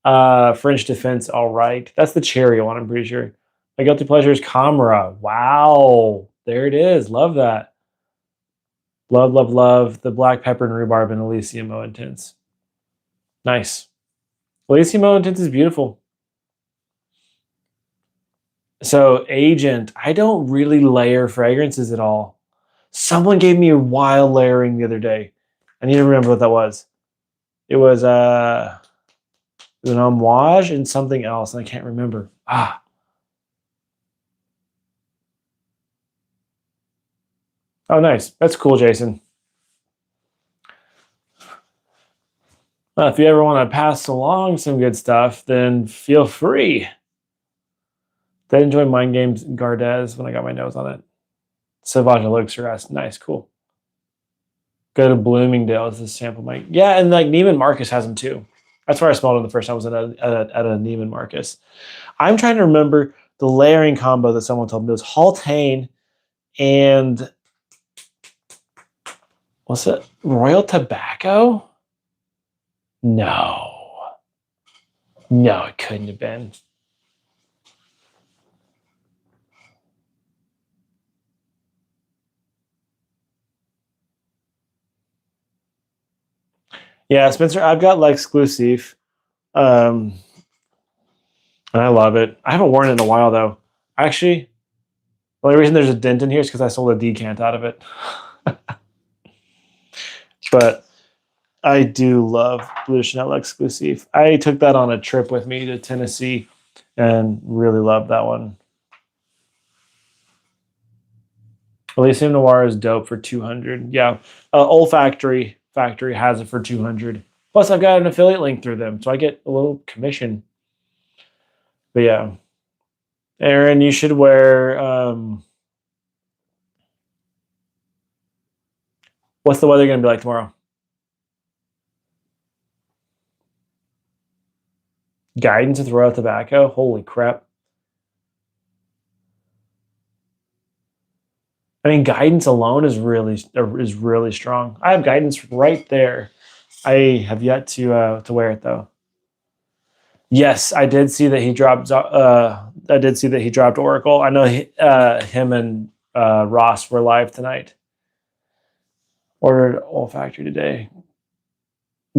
French Defense. All right, that's the cherry one. I'm pretty sure. My guilty pleasure is Camera. Wow, there it is. Love that. Love, love, love the black pepper and rhubarb and Elysium Eau Intense. Nice. Elysium Eau Intense is beautiful. So, Agent, I don't really layer fragrances at all. Someone gave me a wild layering the other day. I need to remember what that was. It was an homage and something else, and I can't remember. Oh, nice. That's cool, Jason. If you ever want to pass along some good stuff, then feel free. Did enjoy Mind Games Gardes when I got my nose on it. Sauvage Elixir, nice, cool. Go to Bloomingdale's to sample my. Yeah, and like Neiman Marcus has them too. That's where I smelled them the first time I was at a Neiman Marcus. I'm trying to remember the layering combo that someone told me. It was Haltane and what's it? Royal Tobacco? No. No, it couldn't have been. Yeah, Spencer, I've got l'exclusive. And I love it. I haven't worn it in a while though. Actually, the only reason there's a dent in here is because I sold a decant out of it. But I do love Bleu de Chanel Exclusive. I took that on a trip with me to Tennessee and really loved that one. Elysium Noir is dope for 200. Yeah, Olfactory Factory has it for 200. Plus, I've got an affiliate link through them, so I get a little commission. But yeah, Aaron, you should wear. What's the weather going to be like tomorrow? Guidance with Royal Tobacco. Holy crap! I mean, guidance alone is really strong. I have guidance right there. I have yet to wear it though. Yes, I did see that he dropped. I did see that he dropped Oracle. I know him and Ross were live tonight. Ordered Olfactory today.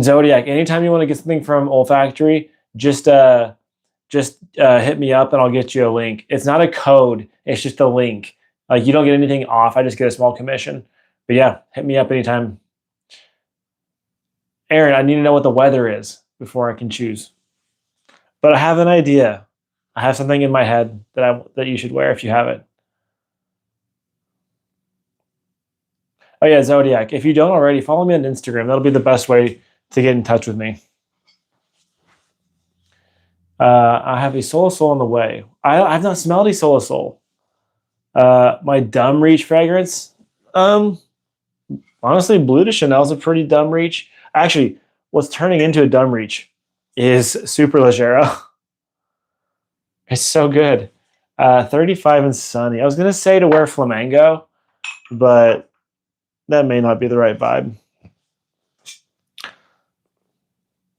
Zodiac. Anytime you want to get something from Olfactory, just hit me up and I'll get you a link. It's not a code. It's just a link. Like you don't get anything off. I just get a small commission. But yeah, hit me up anytime. Aaron, I need to know what the weather is before I can choose. But I have an idea. I have something in my head that you should wear if you have it. Oh yeah, Zodiac. If you don't already, follow me on Instagram. That'll be the best way to get in touch with me. I have a Soul on the way. I've not smelled a Soul. My Dumb Reach fragrance. Honestly, Blue de Chanel's a pretty dumb reach. Actually, what's turning into a dumb reach is Super Leggero. It's so good. 35 and sunny. I was going to say to wear Flamingo, but that may not be the right vibe.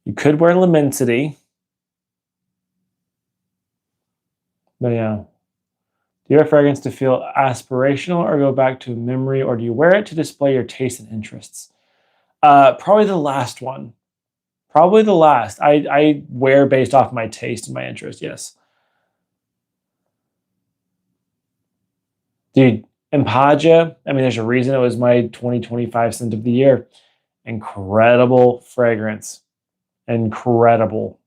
You could wear Lemensity. But yeah. Do you wear fragrance to feel aspirational or go back to memory, or do you wear it to display your tastes and interests? Probably the last one. Probably the last. I wear based off my taste and my interest, yes. Dude, Empagia, I mean, there's a reason it was my 2025 scent of the year. Incredible fragrance. Incredible.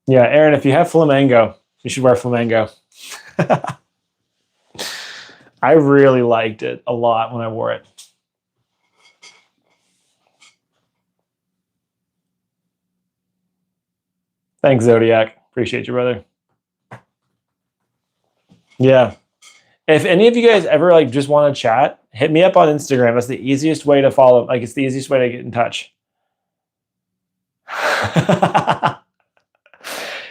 Yeah, Aaron, if you have Flamingo, you should wear Flamingo. I really liked it a lot when I wore it. Thanks, Zodiac. Appreciate you, brother. Yeah. If any of you guys ever like just want to chat, hit me up on Instagram. That's the easiest way to follow. Like, it's the easiest way to get in touch.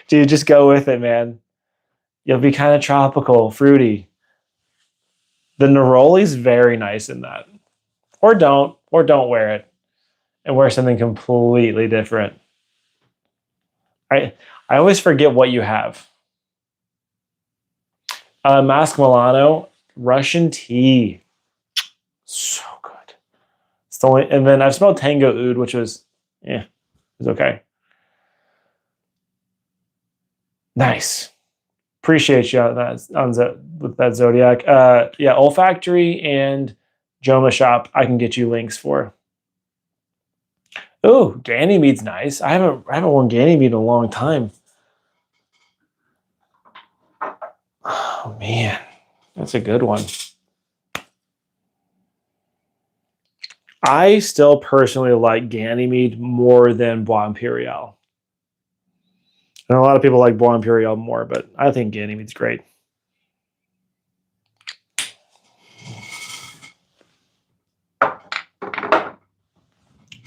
Dude, just go with it, man. You'll be kind of tropical, fruity. The Neroli's very nice in that. Or don't wear it and wear something completely different. I always forget what you have. Mask Milano, Russian tea. So good. It's the only, and then I've smelled Tango Oud, which was, it was okay. Nice. Appreciate you on that, with that Zodiac. Yeah, Olfactory and Joma Shop, I can get you links for. Oh, Ganymede's nice. I haven't worn Ganymede in a long time. Oh man, that's a good one. I still personally like Ganymede more than Bois Imperial. And a lot of people like Bois Imperial more, but I think Ganymede's great.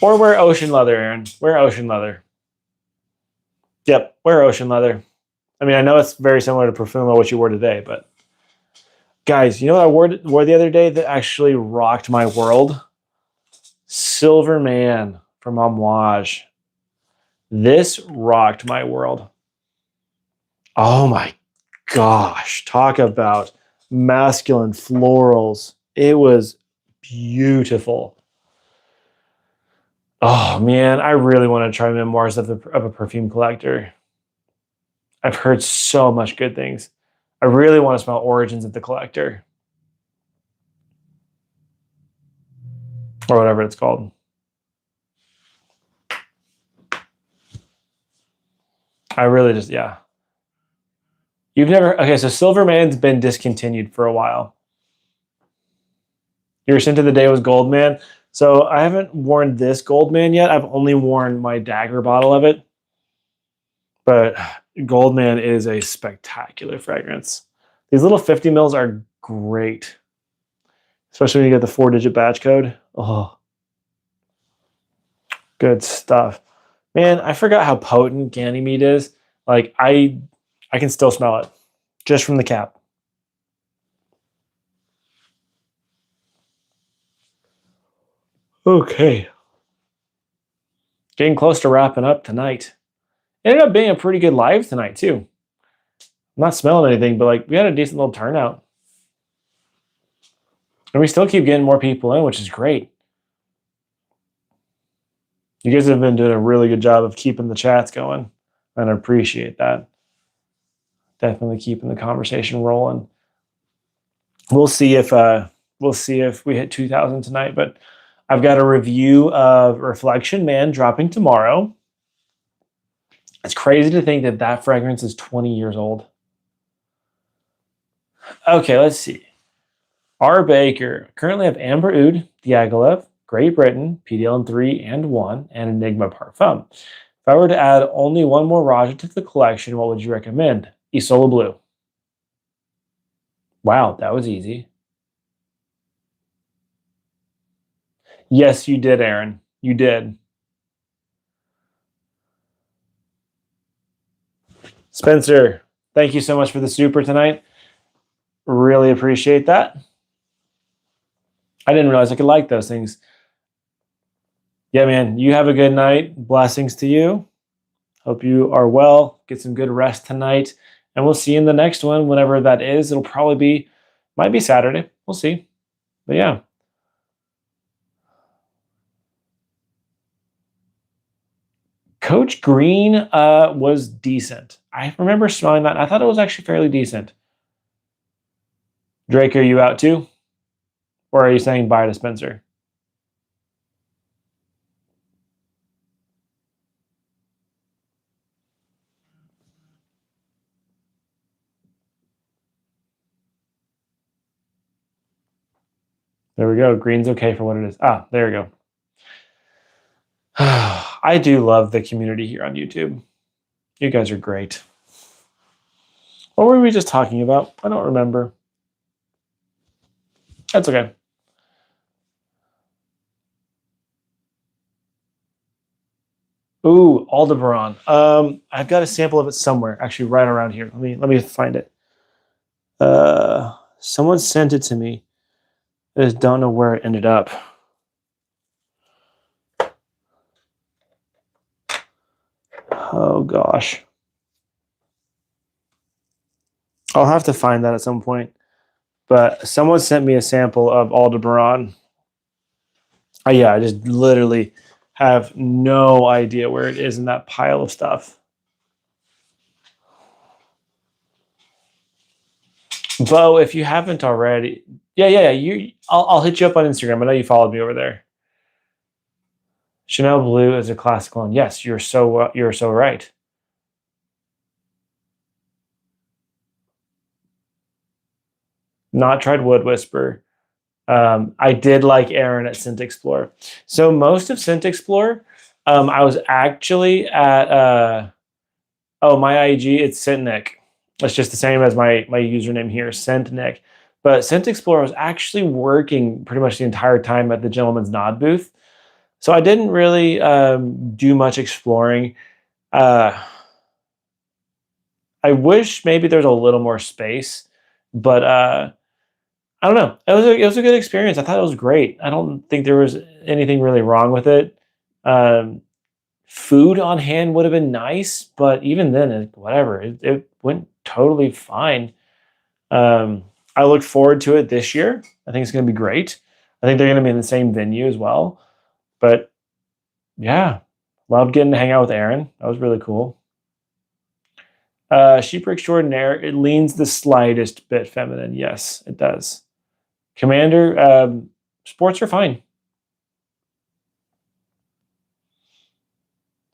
Or wear ocean leather, Aaron. Wear ocean leather. Yep, wear ocean leather. I mean, I know it's very similar to Profumo, what you wore today, but guys, you know what I wore the other day that actually rocked my world? Silver Man from Amouage. This rocked my world. Oh my gosh. Talk about masculine florals. It was beautiful. Oh man, I really want to try Memoirs of a Perfume Collector. I've heard so much good things. I really want to smell Origins of the Collector. Or whatever it's called. I really just, yeah. You've never, okay, so Silverman's been discontinued for a while. Your scent of the day was Goldman. So I haven't worn this Goldman yet. I've only worn my Dagger bottle of it. But Goldman is a spectacular fragrance. These little 50 mils are great. Especially when you get the 4-digit batch code. Oh, good stuff. Man, I forgot how potent Ganymede is. Like, I can still smell it just from the cap. Okay. Getting close to wrapping up tonight. Ended up being a pretty good live tonight, too. I'm not smelling anything, but like we had a decent little turnout. And we still keep getting more people in, which is great. You guys have been doing a really good job of keeping the chats going, and I appreciate that. Definitely keeping the conversation rolling. We'll see if we hit 2,000 tonight, but I've got a review of Reflection Man dropping tomorrow. It's crazy to think that that fragrance is 20 years old. Okay, let's see. R. Baker. Currently have Amber Oud, Diaghilev, Great Britain, PDLN 3 and 1, and Enigma Parfum. If I were to add only one more Raja to the collection, what would you recommend? Isola Blue. Wow, that was easy. Yes, you did, Aaron. You did. Spencer, thank you so much for the super tonight. Really appreciate that. I didn't realize I could like those things. Yeah, man, you have a good night. Blessings to you. Hope you are well. Get some good rest tonight. And we'll see you in the next one, whenever that is. It'll probably be, might be Saturday. We'll see. But yeah. Coach Green was decent. I remember smelling that. I thought it was actually fairly decent. Drake, are you out too? Or are you saying bye to Spencer? There we go. Green's okay for what it is. Ah, there we go. I do love the community here on YouTube. You guys are great. What were we just talking about? I don't remember. That's okay. Ooh, Aldebaran. I've got a sample of it somewhere, actually, right around here. Let me find it. Someone sent it to me. I just don't know where it ended up. Oh gosh. I'll have to find that at some point. But someone sent me a sample of Aldebaran. Oh yeah, I just literally have no idea where it is in that pile of stuff. Bo, if you haven't already, yeah. I'll hit you up on Instagram. I know you followed me over there. Chanel Blue is a classic one. Yes, you're so right. Not tried Wood Whisper. I did like Aaron at Scent Explorer. So most of Scent Explorer, I was actually at oh, my IG, it's Scent Nick. It's just the same as my username here, Scent Nick. But Scent Explorer was actually working pretty much the entire time at the Gentleman's Nod booth. So I didn't really do much exploring. Uh, I wish maybe there's a little more space, but I don't know. It was a good experience. I thought it was great. I don't think there was anything really wrong with it. Um, Food on hand would have been nice, but even then, whatever. It went totally fine. I look forward to it this year. I think it's going to be great. I think they're going to be in the same venue as well. But yeah, loved getting to hang out with Aaron. That was really cool. Sheep extraordinaire. It leans the slightest bit feminine. Yes, it does. Commander, sports are fine.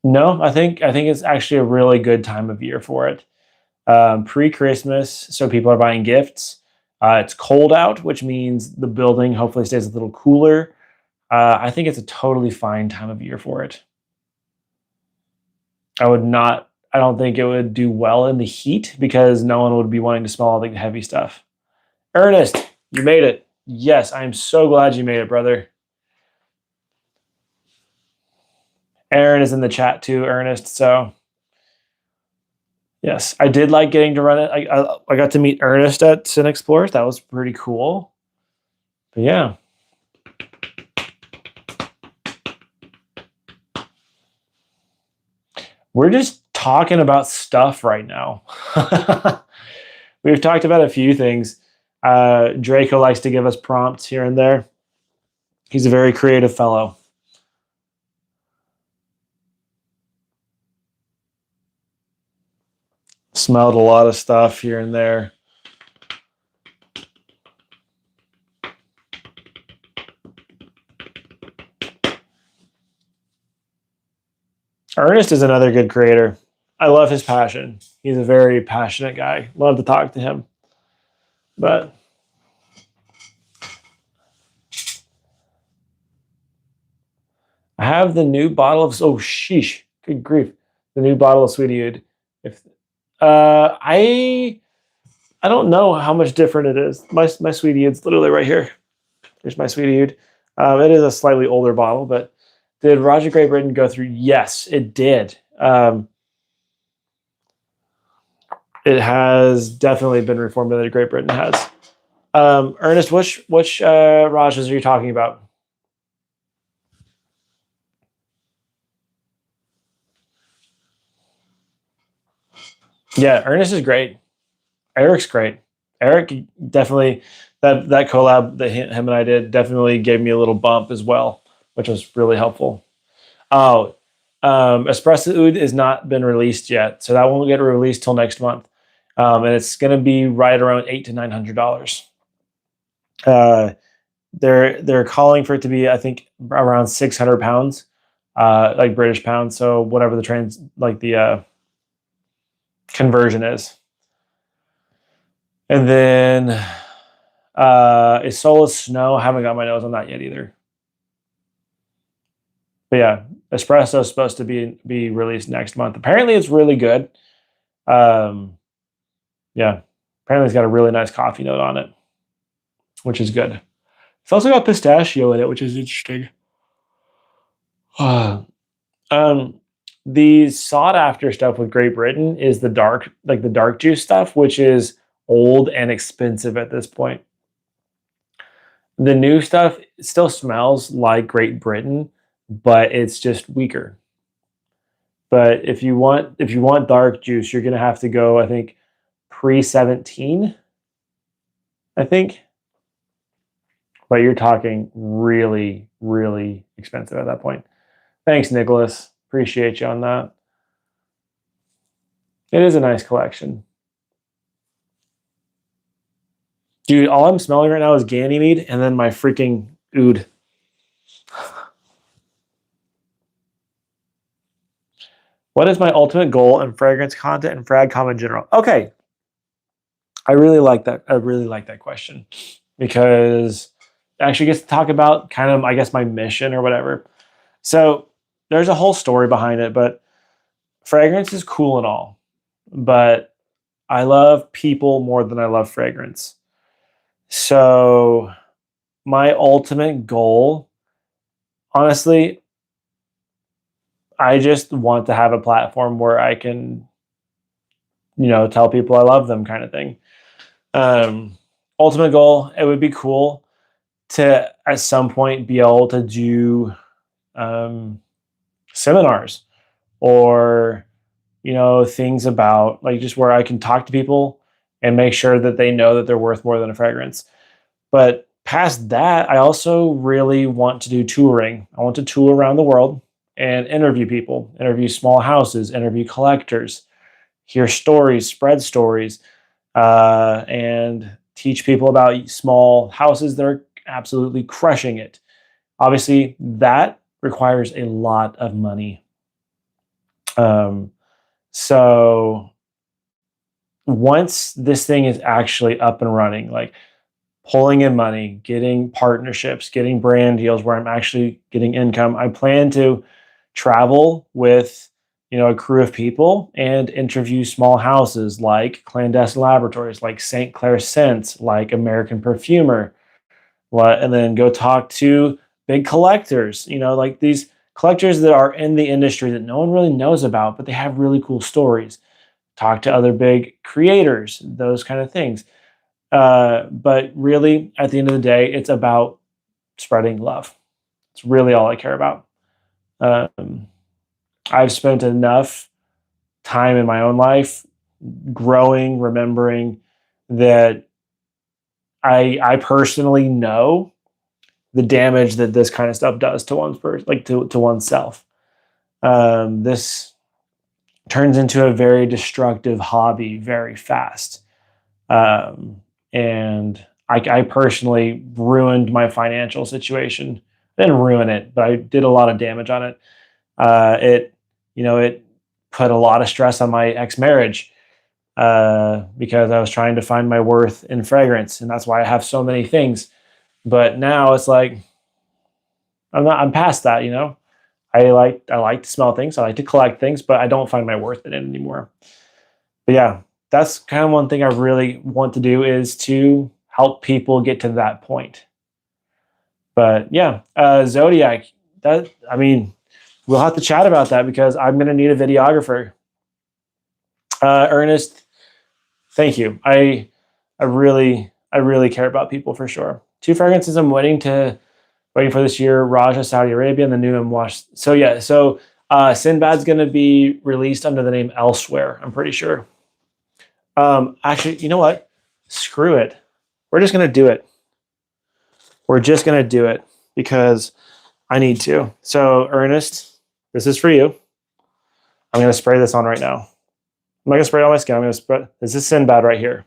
No, I think it's actually a really good time of year for it. Pre-Christmas, so people are buying gifts. It's cold out, which means the building hopefully stays a little cooler. I think it's a totally fine time of year for it. I would not. I don't think it would do well in the heat because no one would be wanting to smell all the heavy stuff. Ernest, you made it. Yes, I'm so glad you made it, brother. Aaron is in the chat too, Ernest. So yes, I did like getting to run it. I got to meet Ernest at Sin Explorers. That was pretty cool. But yeah. We're just talking about stuff right now. We've talked about a few things. Draco likes to give us prompts here and there. He's a very creative fellow. Smelled a lot of stuff here and there. Ernest is another good creator. I love his passion. He's a very passionate guy. Love to talk to him. But I have the new bottle of sheesh. Good grief. The new bottle of Sweetie Oud. If I I don't know how much different it is. My Sweetie Oud's literally right here. There's my Sweetie Oud. It is a slightly older bottle, but did Roger Great Britain go through? Yes, it did. It has definitely been reformulated. Great Britain has. Ernest, which Rajahs are you talking about? Yeah, Ernest is great. Eric's great. Eric definitely that collab that him and I did definitely gave me a little bump as well, which was really helpful. Oh, Espresso Oud has not been released yet, so that won't get released till next month, and it's going to be right around $800 to $900. They're calling for it to be, I think, around 600 pounds, like British pounds. So whatever the conversion is. And then is Soul Snow. I haven't got my nose on that yet either. But yeah, Espresso is supposed to be released next month. Apparently, it's really good. Yeah, apparently it's got a really nice coffee note on it, which is good. It's also got pistachio in it, which is interesting. The sought after stuff with Great Britain is the dark juice stuff, which is old and expensive at this point. The new stuff still smells like Great Britain, but it's just weaker. But if you want dark juice, you're gonna have to go, I think, pre-17, I think. But you're talking really, really expensive at that point. Thanks, Nicholas. Appreciate you on that. It is a nice collection. Dude, all I'm smelling right now is Ganymede and then my freaking oud. What is my ultimate goal in fragrance content and fragcom in general? Okay. I really like that. I really like that question because it actually gets to talk about kind of, I guess, my mission or whatever. So there's a whole story behind it, but fragrance is cool and all, but I love people more than I love fragrance. So my ultimate goal, honestly, I just want to have a platform where I can, tell people I love them kind of thing. Ultimate goal, it would be cool to at some point be able to do seminars or things about like just where I can talk to people and make sure that they know that they're worth more than a fragrance. But past that, I also really want to do touring. I want to tour around the world and interview people, interview small houses, interview collectors, hear stories, spread stories, and teach people about small houses that are absolutely crushing it. Obviously, that requires a lot of money. So once this thing is actually up and running, like pulling in money, getting partnerships, getting brand deals where I'm actually getting income, I plan to travel with a crew of people and interview small houses like Clandestine Laboratories, like St. Clair Scents, like American Perfumer, and then go talk to big collectors, like these collectors that are in the industry that no one really knows about, but they have really cool stories. Talk to other big creators, those kind of things. But really, at the end of the day, it's about spreading love. It's really all I care about. I've spent enough time in my own life growing, remembering that I personally know the damage that this kind of stuff does to one's person, like to oneself. This turns into a very destructive hobby very fast. And I personally ruined my financial situation. I didn't ruin it, but I did a lot of damage on it. It put a lot of stress on my ex-marriage because I was trying to find my worth in fragrance, and that's why I have so many things. But now it's like I'm past that. I like to smell things, I like to collect things, but I don't find my worth in it anymore. But yeah, that's kind of one thing I really want to do is to help people get to that point. But yeah, Zodiac, we'll have to chat about that because I'm going to need a videographer. Ernest, thank you. I really care about people for sure. 2 fragrances I'm waiting for this year: Raja, Saudi Arabia, and the new M Wash. So yeah, Sinbad's going to be released under the name Elsewhere, I'm pretty sure. Actually, you know what? Screw it. We're just going to do it. We're just going to do it because I need to. So, Ernest, this is for you. I'm going to spray this on right now. I'm not going to spray it on my skin. I'm going to spray. This is Sinbad right here.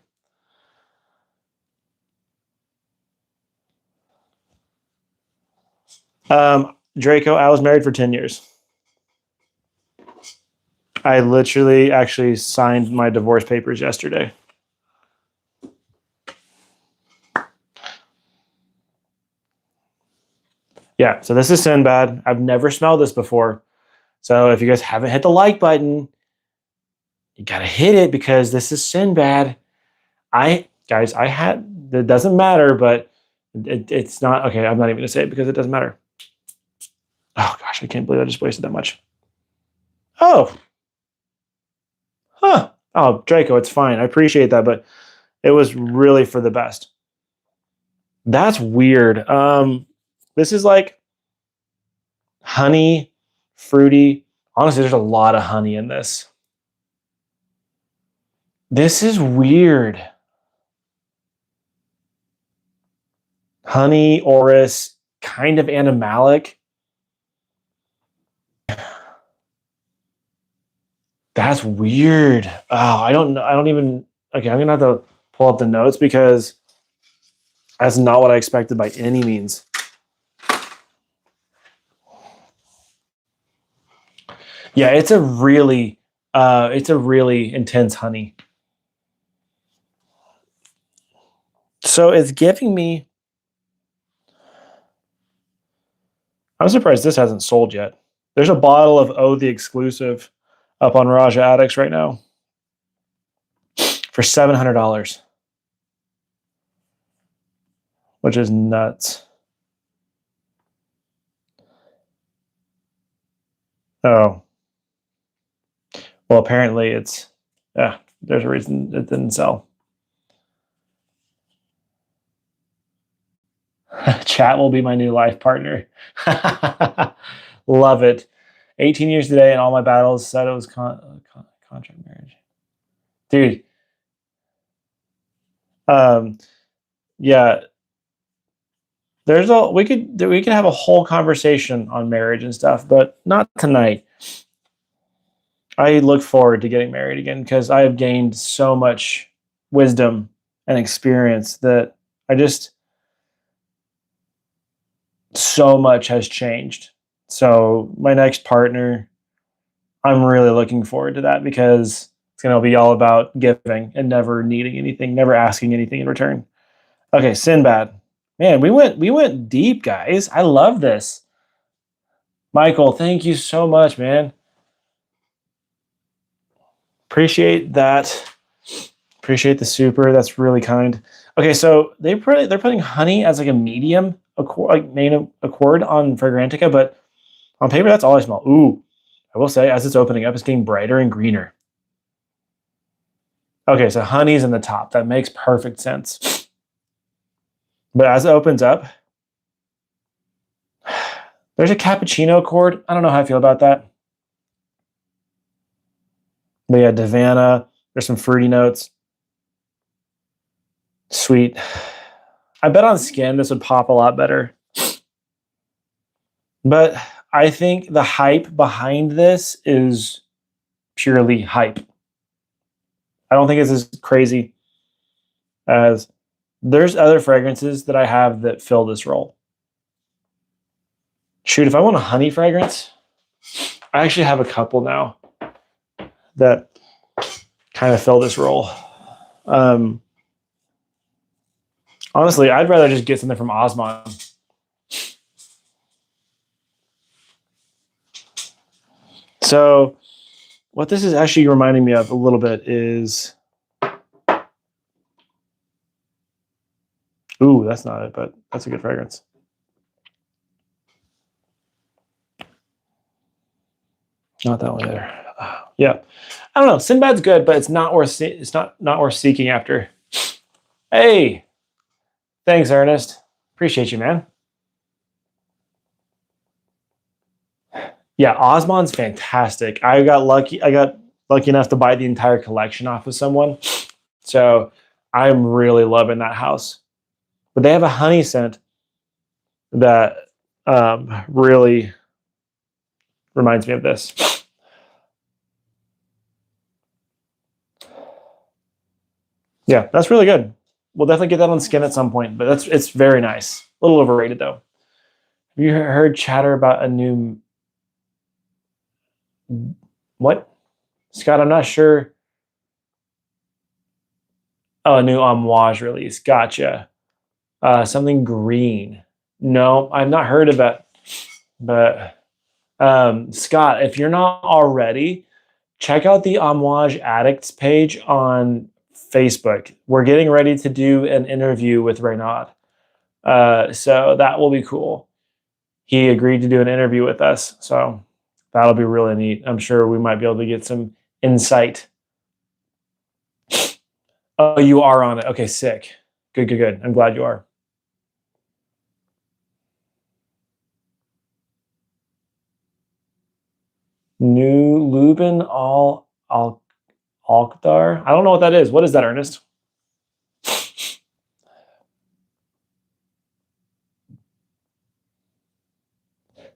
Draco, I was married for 10 years. I literally actually signed my divorce papers yesterday. Yeah, so this is Sinbad. I've never smelled this before. So if you guys haven't hit the like button, you gotta hit it because this is Sinbad. It doesn't matter, but it's not, okay, I'm not even gonna say it because it doesn't matter. Oh gosh, I can't believe I just wasted that much. Oh. Huh. Oh, Draco, it's fine. I appreciate that, but it was really for the best. That's weird. This is like honey, fruity. Honestly, there's a lot of honey in this. This is weird. Honey, orris, kind of animalic. That's weird. Oh, I don't know. I don't even. Okay, I'm gonna have to pull up the notes because that's not what I expected by any means. Yeah, it's a really intense honey. So it's giving me. I'm surprised this hasn't sold yet. There's a bottle of Oh the Exclusive up on Raja Addicts right now for $700, which is nuts. Oh, well, apparently there's a reason it didn't sell. Chat will be my new life partner. Love it. 18 years today, and all my battles said it was contract marriage. Dude. Yeah. We could have a whole conversation on marriage and stuff, but not tonight. I look forward to getting married again because I have gained so much wisdom and experience that so much has changed. So my next partner, I'm really looking forward to that because it's going to be all about giving and never needing anything, never asking anything in return. Okay, Sinbad. Man, we went deep, guys. I love this. Michael, thank you so much, man. Appreciate that. Appreciate the super. That's really kind. Okay, so they're putting honey as like a medium main accord on Fragrantica, but on paper that's all I smell. Ooh, I will say as it's opening up, it's getting brighter and greener. Okay, so honey's in the top. That makes perfect sense. But as it opens up, there's a cappuccino accord. I don't know how I feel about that. But yeah, Davana. There's some fruity notes. Sweet. I bet on skin this would pop a lot better. But I think the hype behind this is purely hype. I don't think it's as crazy as there's other fragrances that I have that fill this role. Shoot, if I want a honey fragrance, I actually have a couple now that kind of fill this role. Honestly, I'd rather just get something from Osman. So what this is actually reminding me of a little bit is Ooh, that's not it, but that's a good fragrance. Not that one either. Yeah, I don't know. Sinbad's good, but it's not worth. It's not worth seeking after. Hey, thanks, Ernest. Appreciate you, man. Yeah, Osmond's fantastic. I got lucky. I got lucky enough to buy the entire collection off of someone, so I'm really loving that house. But they have a honey scent that really reminds me of this. Yeah, that's really good. We'll definitely get that on skin at some point, but it's very nice. A little overrated though. Have you heard chatter about a new what? Scott, I'm not sure. Oh, a new Amouage release. Gotcha. Something green. No, I've not heard of it. But Scott, if you're not already, check out the Amouage Addicts page on Facebook. We're getting ready to do an interview with Renaud. So that will be cool. He agreed to do an interview with us. So that'll be really neat. I'm sure we might be able to get some insight. Oh, you are on it. Okay, sick. Good, good, good. I'm glad you are. New Lubin Alkdar. I don't know what that is. What is that, Ernest?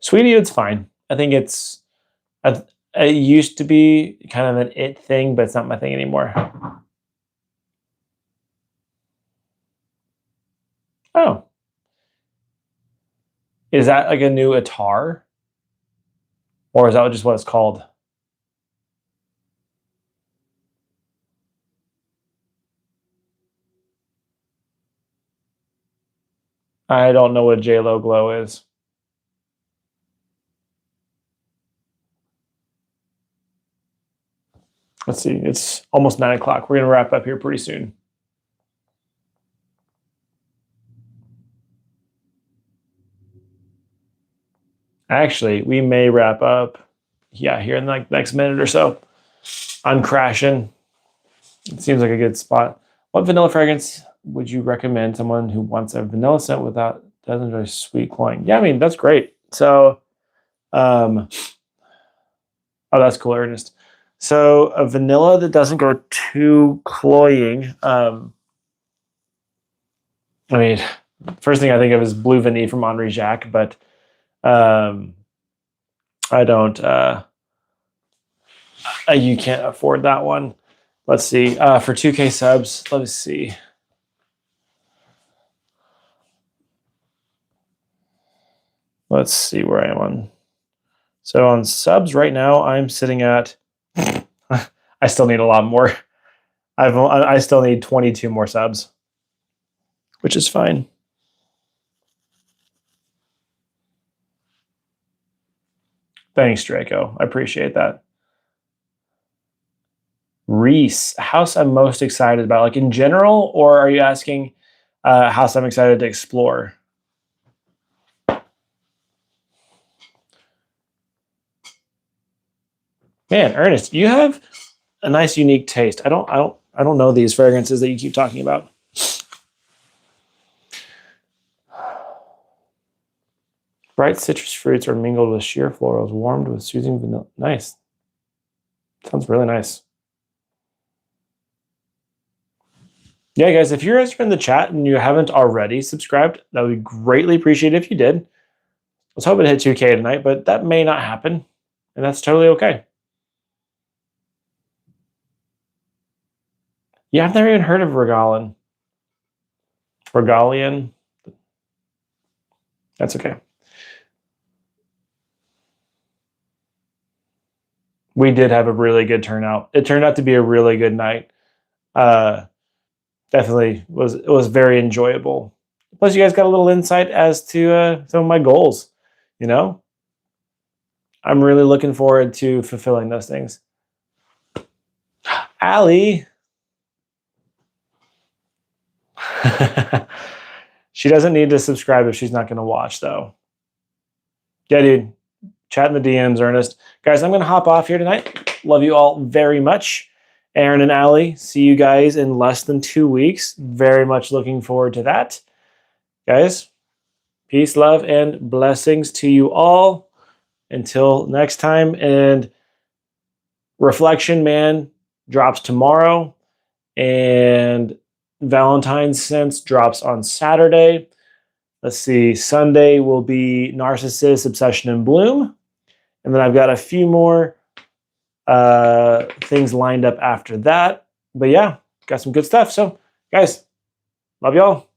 Sweetie, it's fine. I think it used to be kind of an it thing, but it's not my thing anymore. Oh, is that like a new Atar? Or is that just what it's called? I don't know what JLo Glow is. Let's see. It's almost 9 o'clock. We're going to wrap up here pretty soon. Actually, we may wrap up, yeah, here in the next minute or so. I'm crashing. It seems like a good spot. What vanilla fragrance would you recommend someone who wants a vanilla scent without doesn't enjoy sweet cloying? Yeah, I mean that's great. So, oh, that's cool, Ernest. So a vanilla that doesn't go too cloying. I mean, first thing I think of is Blue Vanille from Henri Jacques, but I don't. You can't afford that one. Let's see. For 2K subs, let us see. Let's see where I am on. So on subs right now, I'm sitting at. I still need a lot more. I still need 22 more subs, which is fine. Thanks, Draco. I appreciate that. Reese, house I'm most excited about, like in general, or are you asking house I'm excited to explore? Man, Ernest, you have a nice, unique taste. I don't know these fragrances that you keep talking about. Bright citrus fruits are mingled with sheer florals, warmed with soothing vanilla. Nice. Sounds really nice. Yeah, guys, if you're in the chat and you haven't already subscribed, that would be greatly appreciated if you did. I was hoping to hit 2K tonight, but that may not happen, and that's totally okay. Yeah, I've never even heard of Regalian. Regalian. That's okay. We did have a really good turnout. It turned out to be a really good night. Definitely it was very enjoyable. Plus, you guys got a little insight as to some of my goals. You know, I'm really looking forward to fulfilling those things. Allie. She doesn't need to subscribe if she's not going to watch, though. Yeah, dude. Chat in the DMs, Ernest. Guys, I'm going to hop off here tonight. Love you all very much. Aaron and Allie, see you guys in less than 2 weeks. Very much looking forward to that. Guys, peace, love, and blessings to you all. Until next time. And Reflection Man drops tomorrow. And Valentine's Sense drops on Saturday. Let's see. Sunday will be Narcissist, Obsession, and Bloom. And then I've got a few more things lined up after that. But yeah, got some good stuff. So, guys, love y'all.